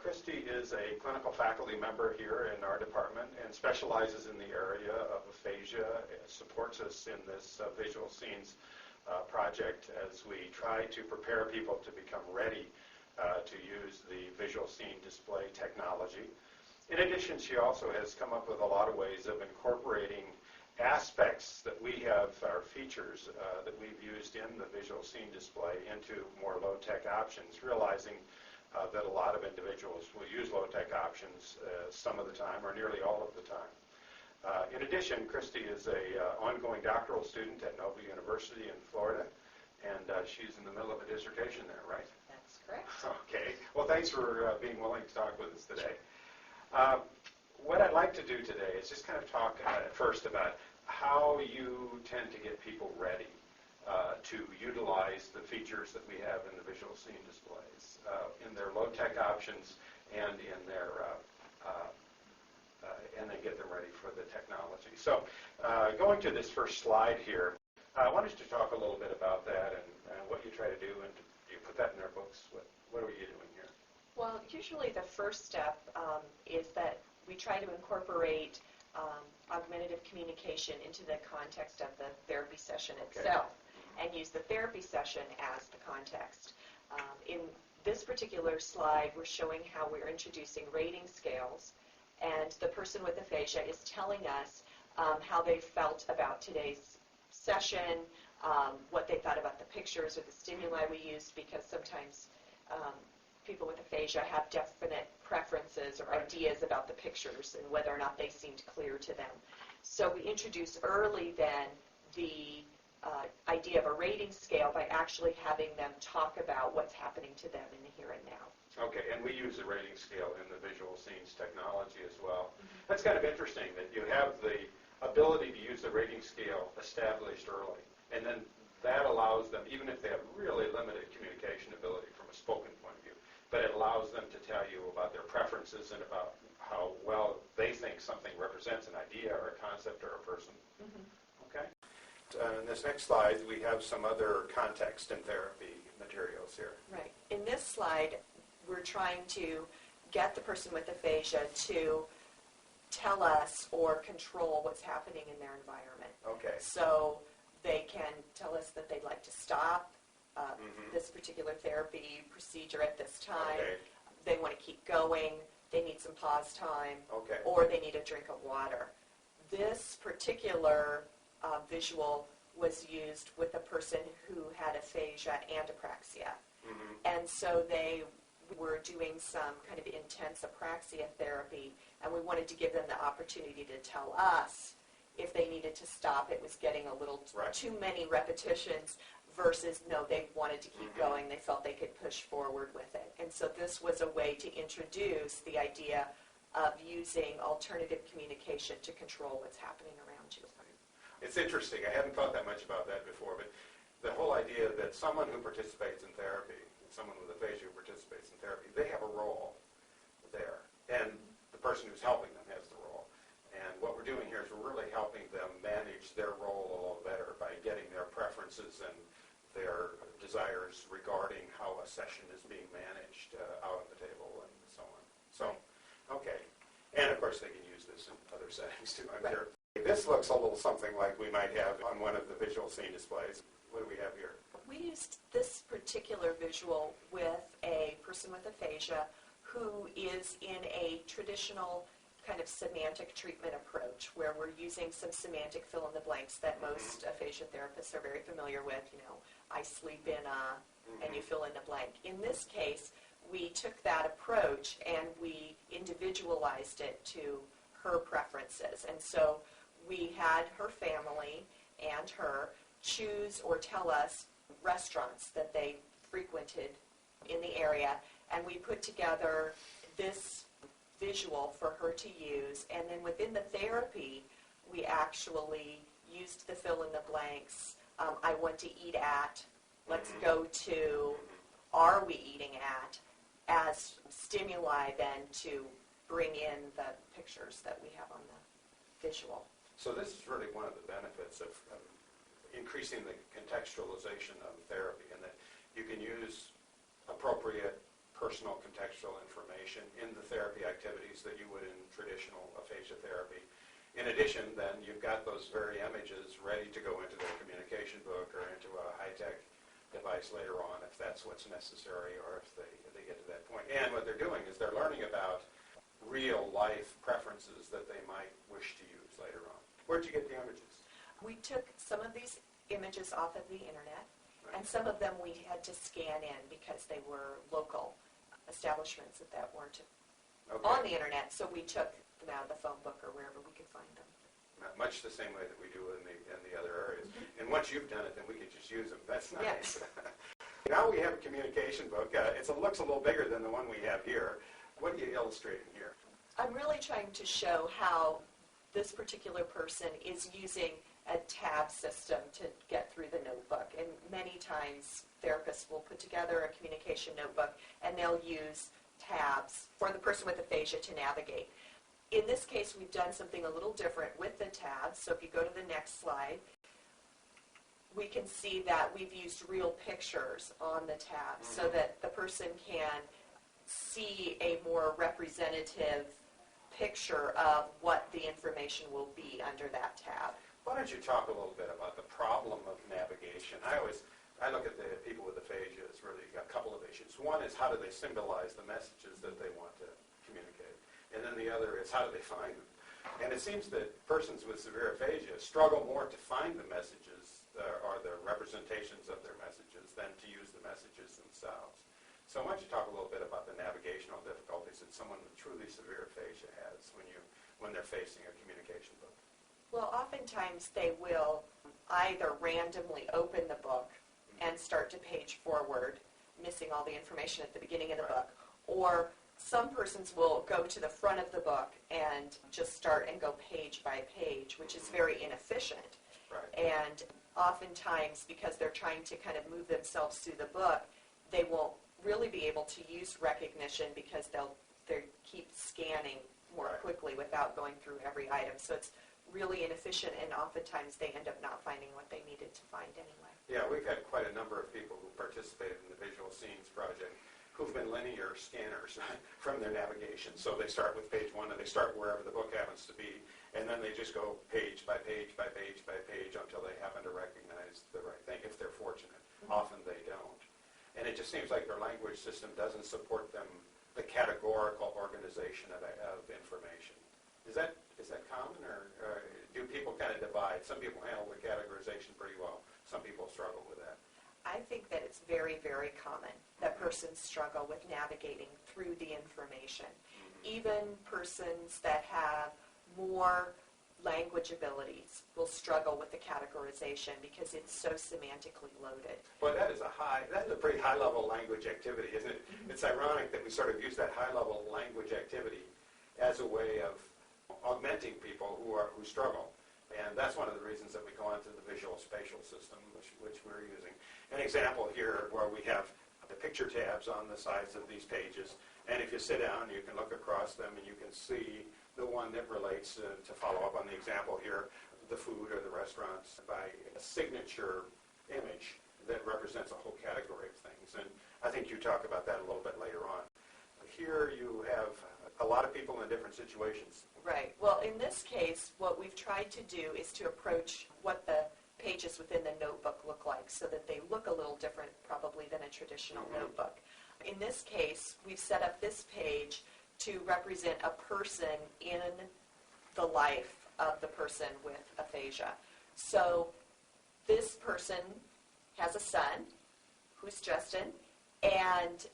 Christy is a clinical faculty member here in our department and specializes in the area of aphasia, supports us in this visual scenes project as we try to prepare people to become ready to use the visual scene display technology. In addition, she also has come up with a lot of ways of incorporating aspects that we have, our features that we've used in the visual scene display into more low-tech options, realizing that a lot of individuals will use low-tech options some of the time or nearly all of the time. In addition, Christy is an ongoing doctoral student at Nova University in Florida, and she's in the middle of a dissertation there, right? That's correct. Okay. Well, thanks for being willing to talk with us today. What I'd like to do today is just kind of talk first about how you tend to get people ready to utilize the features that we have in the visual scene displays in their low-tech options and in their and then get them ready for the technology. So going to this first slide here, I wanted to talk a little bit about that and what you try to do, and you put that in their books. What are you doing here? Well, usually the first step is that we try to incorporate augmentative communication into the context of the therapy session itself, and use the therapy session as the context. In this particular slide, we're showing how we're introducing rating scales, and the person with aphasia is telling us how they felt about today's session, what they thought about the pictures or the stimuli we used, because sometimes people with aphasia have definite preferences or ideas about the pictures and whether or not they seemed clear to them. So we introduce early then the idea of a rating scale by actually having them talk about what's happening to them in the here and now. Okay, and we use the rating scale in the visual scenes technology as well. Mm-hmm. That's kind of interesting that you have the ability to use the rating scale established early, and then that allows them, even if they have really limited communication ability from a spoken point of view, but it allows them to tell you about their preferences and about how well they think something represents an idea or a concept or a person. Mm-hmm. Okay. In this next slide, we have some other context and therapy materials here. Right. In this slide, we're trying to get the person with aphasia to tell us or control what's happening in their environment. Okay. So they can tell us that they'd like to stop this particular therapy procedure at this time. Okay. They want to keep going. They need some pause time. Okay. Or they need a drink of water. This particular visual was used with a person who had aphasia and apraxia. Mm-hmm. And so they were doing some kind of intense apraxia therapy, and we wanted to give them the opportunity to tell us if they needed to stop. It was getting a little too many repetitions versus no, they wanted to keep going. They felt they could push forward with it. And so this was a way to introduce the idea of using alternative communication to control what's happening around you. It's interesting. I hadn't thought that much about that before, but the whole idea that someone who participates in therapy, someone with aphasia who participates in therapy, they have a role there, and the person who's helping them has the role. And what we're doing here is we're really helping them manage their role a little better by getting their preferences and their desires regarding how a session is being managed out on the table and so on. So, okay. And of course they can use this in other settings too, I'm sure. This looks a little something like we might have on one of the visual scene displays. What do we have here? We used this particular visual with a person with aphasia who is in a traditional kind of semantic treatment approach where we're using some semantic fill-in-the-blanks that most aphasia therapists are very familiar with. You know, I sleep in a, and you fill in the blank. In this case, we took that approach and we individualized it to her preferences. And so we had her family and her choose or tell us restaurants that they frequented in the area, and we put together this visual for her to use, and then within the therapy we actually used the fill-in-the-blanks. I want to eat at, let's go to, are we eating at, as stimuli then to bring in the pictures that we have on the visual. So this is really one of the benefits of increasing the contextualization of therapy, and that you can use appropriate personal contextual information in the therapy activities that you would in traditional aphasia therapy. In addition, then, you've got those very images ready to go into their communication book or into a high-tech device later on if that's what's necessary or if they get to that point. And what they're doing is they're learning about real-life preferences that they might wish to use later on. Where'd you get the images? We took some of these images off of the internet, and some of them we had to scan in because they were local establishments that weren't on the internet, so we took them out of the phone book or wherever we could find them. Much the same way that we do in the other areas. And once you've done it, then we can just use them. That's nice. Yes. Now we have a communication book. It looks a little bigger than the one we have here. What are you illustrating here? I'm really trying to show how this particular person is using a tab system to get through the notebook. And many times therapists will put together a communication notebook and they'll use tabs for the person with aphasia to navigate. In this case, we've done something a little different with the tabs. So if you go to the next slide, we can see that we've used real pictures on the tabs so that the person can see a more representative picture of what the information will be under that tab. Why don't you talk a little bit about the problem of navigation? I look at the people with aphasia as really a couple of issues. One is how do they symbolize the messages that they want to communicate? And then the other is how do they find them? And it seems that persons with severe aphasia struggle more to find the messages or the representations of their messages than to use the messages themselves. So why don't you talk a little bit about the navigational difficulties that someone with truly severe aphasia has when they're facing a communication book? Well, oftentimes they will either randomly open the book and start to page forward, missing all the information at the beginning of the book, or some persons will go to the front of the book and just start and go page by page, which is very inefficient. Right. And oftentimes, because they're trying to kind of move themselves through the book, they won't really be able to use recognition because they keep scanning more quickly without going through every item. So it's really inefficient, and oftentimes they end up not finding what they needed to find anyway. Yeah, we've had quite a number of people who participated in the Visual Scenes project who've been linear scanners from their navigation. So they start with page one and they start wherever the book happens to be, and then they just go page by page by page by page until they happen to recognize the right thing, if they're fortunate. Often they don't. And it just seems like their language system doesn't support them, the categorical organization of information. Is that common, or do people kind of divide? Some people handle the categorization pretty well. Some people struggle with that. I think that it's very, very common that persons struggle with navigating through the information. Even persons that have more language abilities will struggle with the categorization because it's so semantically loaded. Well, that's a pretty high-level language activity, isn't it? It's ironic that we sort of use that high-level language activity as a way of augmenting people who struggle. And that's one of the reasons that we go into the visual spatial system, which we're using. An example here where we have the picture tabs on the sides of these pages, and if you sit down, you can look across them and you can see the one that relates to follow up on the example here, the food or the restaurants, by a signature image that represents a whole category of things. And I think you talk about that a little bit later on. Here you have a lot of people in different situations. Right. Well, in this case, what we've tried to do is to approach what the pages within the notebook look like so that they look a little different probably than a traditional notebook. In this case, we've set up this page to represent a person in the life of the person with aphasia. So this person has a son, who's Justin, and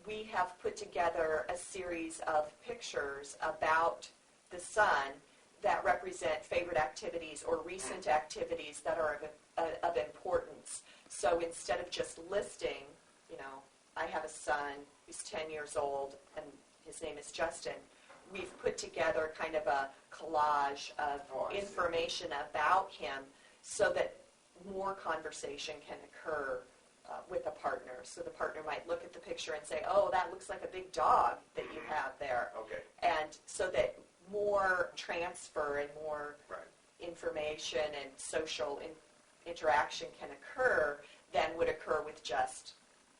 we have put together a series of pictures about the son that represent favorite activities or recent activities that are of importance. So instead of just listing, I have a son who's 10 years old and his name is Justin, we've put together kind of a collage of information about him so that more conversation can occur with a partner. So the partner might look at the picture and say, oh, that looks like a big dog that you have there. Okay. And so that more transfer and more Right. information and social interaction can occur than would occur with just,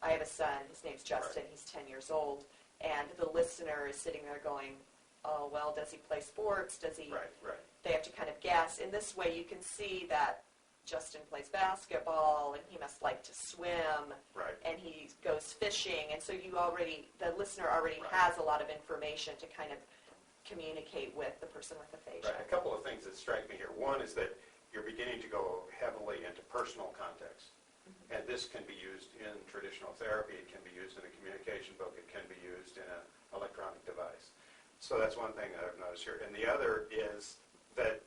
I have a son, his name's Justin, Right. he's 10 years old, and the listener is sitting there going, oh, well, does he play sports? Does he? Right, right. They have to kind of guess. In this way, you can see that Justin plays basketball, and he must like to swim, Right. and he goes fishing, and so the listener already Right. has a lot of information to kind of communicate with the person with aphasia. Right. A couple of things that strike me here. One is that you're beginning to go heavily into personal context. And this can be used in traditional therapy. It can be used in a communication book. It can be used in an electronic device. So that's one thing that I've noticed here. And the other is that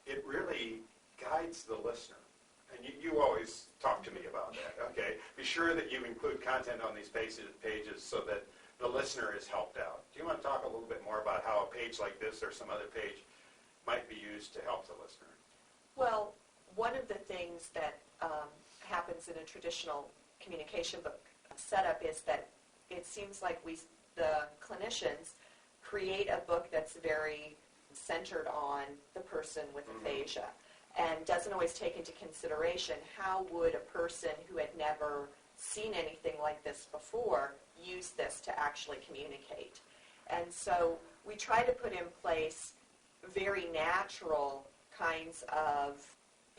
it really guides the listener. And you always talk to me about that, okay? Be sure that you include content on these pages so that the listener is helped out. Do you want to talk a little bit more about how a page like this or some other page might be used to help the listener? Well, one of the things that happens in a traditional communication book setup is that it seems like the clinicians, create a book that's very centered on the person with aphasia and doesn't always take into consideration how would a person who had never seen anything like this before use this to actually communicate. And so we try to put in place very natural kinds of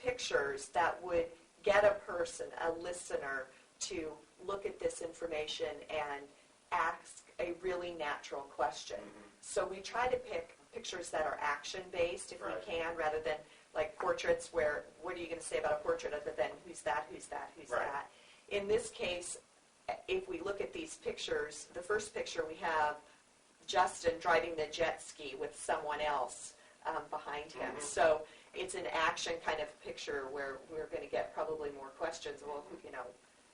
pictures that would get a person, a listener, to look at this information and ask a really natural question. So we try to pick pictures that are action-based if Right. we can, rather than like portraits where, what are you going to say about a portrait other than who's that, who's that, who's Right. that. In this case, if we look at these pictures, the first picture we have Justin driving the jet ski with someone else behind him. So it's an action kind of picture where we're going to get probably more questions. Well,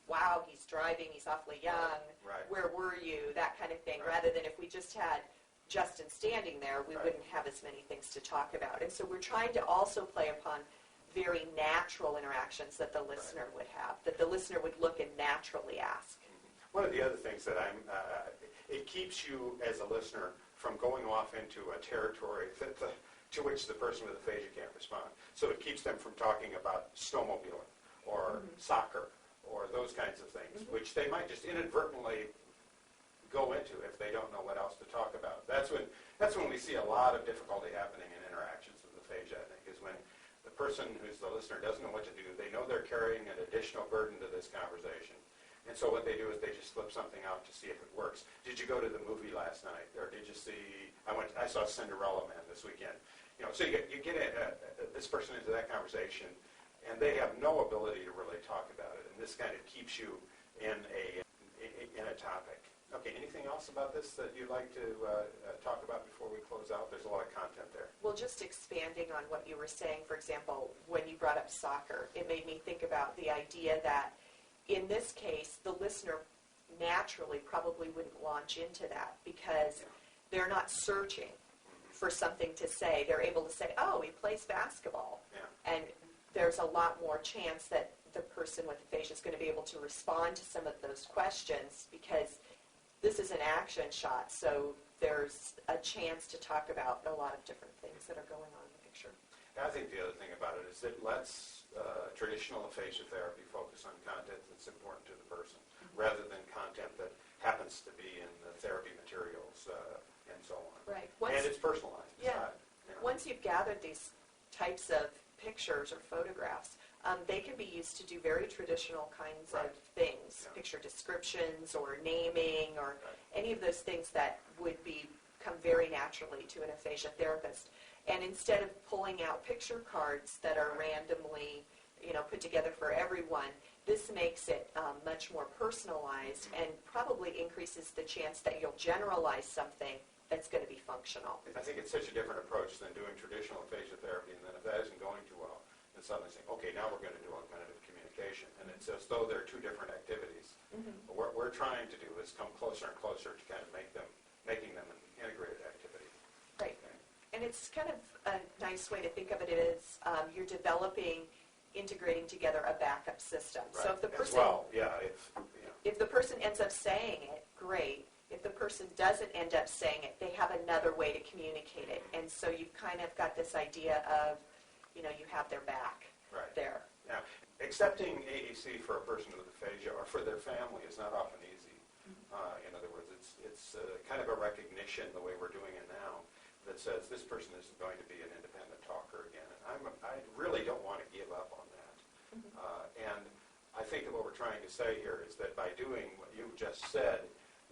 wow, he's driving, he's awfully young, Right. where were you, that kind of thing, Right. rather than if we just had Justin standing there, we Right. wouldn't have as many things to talk about. And so we're trying to also play upon very natural interactions that the listener would have, that the listener would look and naturally ask. One of the other things that it keeps you as a listener from going off into a territory to which the person with aphasia can't respond. So it keeps them from talking about snowmobiling or soccer or those kinds of things, which they might just inadvertently go into if they don't know what else to talk about. That's when we see a lot of difficulty happening in interactions with aphasia, I think, is when the person who's the listener doesn't know what to do. They know they're carrying an additional burden to this conversation. And so what they do is they just slip something out to see if it works. Did you go to the movie last night? Or did you see, I saw Cinderella Man this weekend. So you get this person into that conversation, and they have no ability to really talk about it. And this kind of keeps you in a topic. Okay, anything else about this that you'd like to talk about before we close out? There's a lot of content there. Well, just expanding on what you were saying, for example, when you brought up soccer, it made me think about the idea that in this case, the listener naturally probably wouldn't launch into that because they're not searching for something to say. They're able to say, oh, he plays basketball. Yeah. And there's a lot more chance that the person with aphasia is going to be able to respond to some of those questions because this is an action shot, so there's a chance to talk about a lot of different things that are going on in the picture. I think the other thing about it is it lets traditional aphasia therapy focus on content that's important to the person rather than content that happens to be in the therapy materials and so on. Right. And it's personalized. It's Yeah. not, Once you've gathered these types of pictures or photographs, they can be used to do very traditional kinds of things, picture descriptions or naming or any of those things that would come very naturally to an aphasia therapist. And instead of pulling out picture cards that are randomly, put together for everyone, this makes it much more personalized and probably increases the chance that you'll generalize something that's going to be functional. I think it's such a different approach than doing traditional aphasia therapy, and then if that isn't going too well, then suddenly saying, okay, now we're going to do augmentative communication. And it's as though they're two different activities. What we're trying to do is come closer and closer to kind of making them an integrated activity. Right. And it's kind of a nice way to think of it is you're developing integrating together a backup system. So if the As person well, yeah. if the person ends up saying it, great. If the person doesn't end up saying it, they have another way to communicate it. And so you've kind of got this idea of, you have their back there. Now, accepting AAC for a person with aphasia or for their family is not often easy. In other words, it's kind of a recognition, the way we're doing it now, that says this person isn't going to be an independent talker again. And I really don't want to give up on that. And I think that what we're trying to say here is that by doing what you've just said,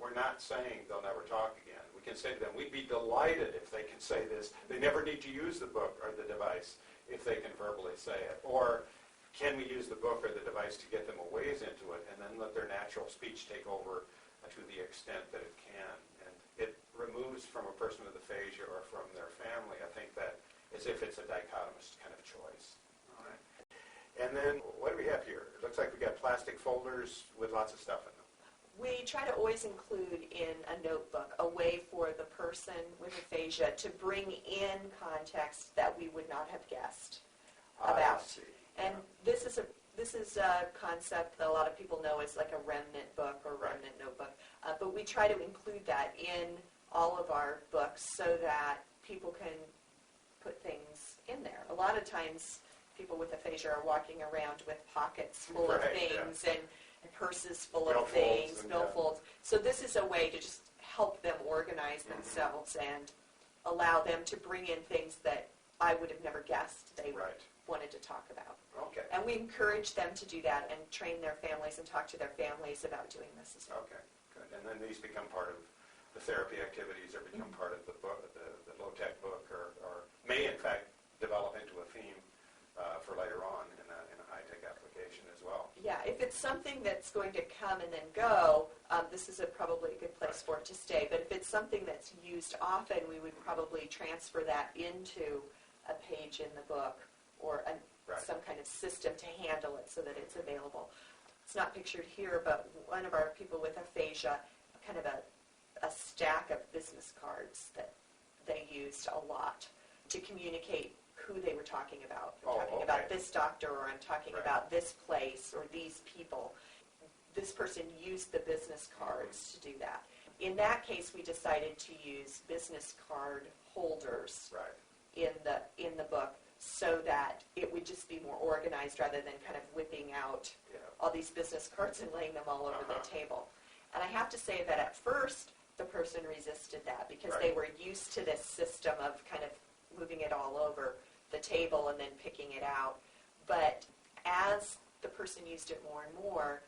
we're not saying they'll never talk again. We can say to them, we'd be delighted if they can say this. They never need to use the book or the device if they can verbally say it. Or can we use the book or the device to get them a ways into it and then let their natural speech take over to the extent that it can? And it removes from a person with aphasia or from their family, I think, that as if it's a dichotomous kind of choice. All right. And then what do we have here? It looks like we got plastic folders with lots of stuff in them. We try to always include in a notebook a way for the person with aphasia to bring in context that we would not have guessed about. I see. And this is a concept that a lot of people know as like a remnant book or remnant notebook. But we try to include that in all of our books so that people can put things in there. A lot of times people with aphasia are walking around with pockets full of things and purses full of things, billfolds. So this is a way to just help them organize themselves and allow them to bring in things that I would have never guessed they wanted to talk about. Okay. And we encourage them to do that and train their families and talk to their families about doing this as well. Okay, good. And then these become part of the therapy activities or become part of the book, the low-tech book, or may in fact develop into a theme for later on in a high-tech application as well. Yeah, if it's something that's going to come and then go, this is probably a good place for it to stay. But if it's something that's used often, we would probably transfer that into a page in the book or some kind of system to handle it so that it's available. It's not pictured here, but one of our people with aphasia, kind of a stack of business cards that they used a lot to communicate who they were talking about. I'm talking about this doctor, or I'm talking about this place, or these people. This person used the business cards to do that. In that case, we decided to use business card holders in the book so that it would just be more organized rather than kind of whipping out all these business cards and laying them all over the table. And I have to say that at first, the person resisted that because they were used to this system of kind of moving it all over the table and then picking it out. But as the person used it more and more,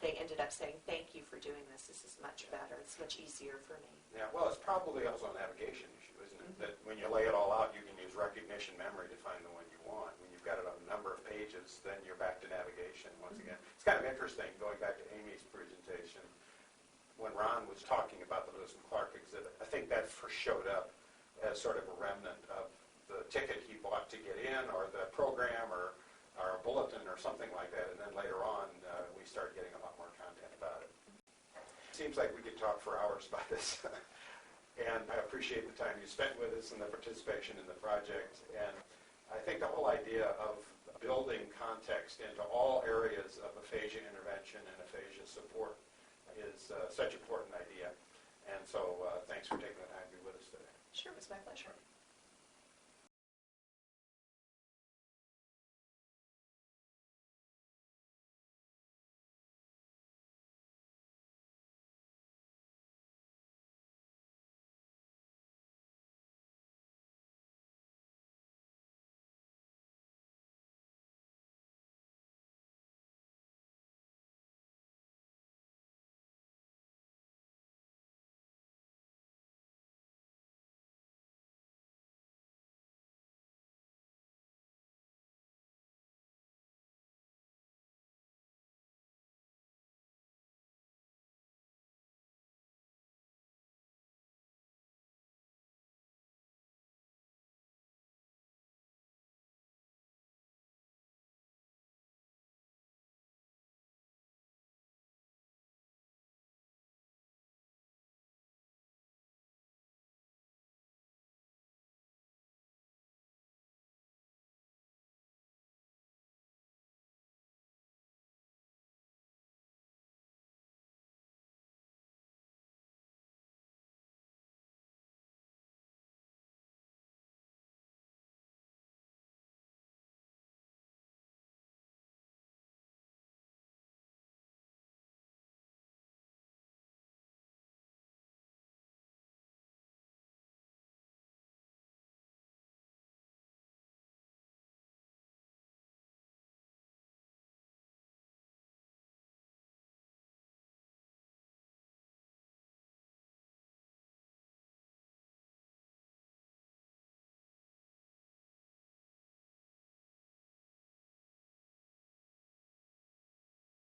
they ended up saying, thank you for doing this. This is much better. It's much easier for me. Yeah, well, it's probably also a navigation issue, isn't it? That when you lay it all out, you can use recognition memory to find the one you want. When you've got it on a number of pages, then you're back to navigation once again. It's kind of interesting, going back to Amy's presentation, when Ron was talking about the Lewis and Clark exhibit, I think that first showed up as sort of a remnant of the ticket he bought to get in, or the program, or a bulletin, or something like that. And then later on, we started getting a lot more content about it. Seems like we could talk for hours about this. And I appreciate the time you spent with us and the participation in the project. And I think the whole idea of building context into all areas of aphasia intervention and aphasia support is such an important idea. And so thanks for taking the time to be with us today. Sure, it was my pleasure.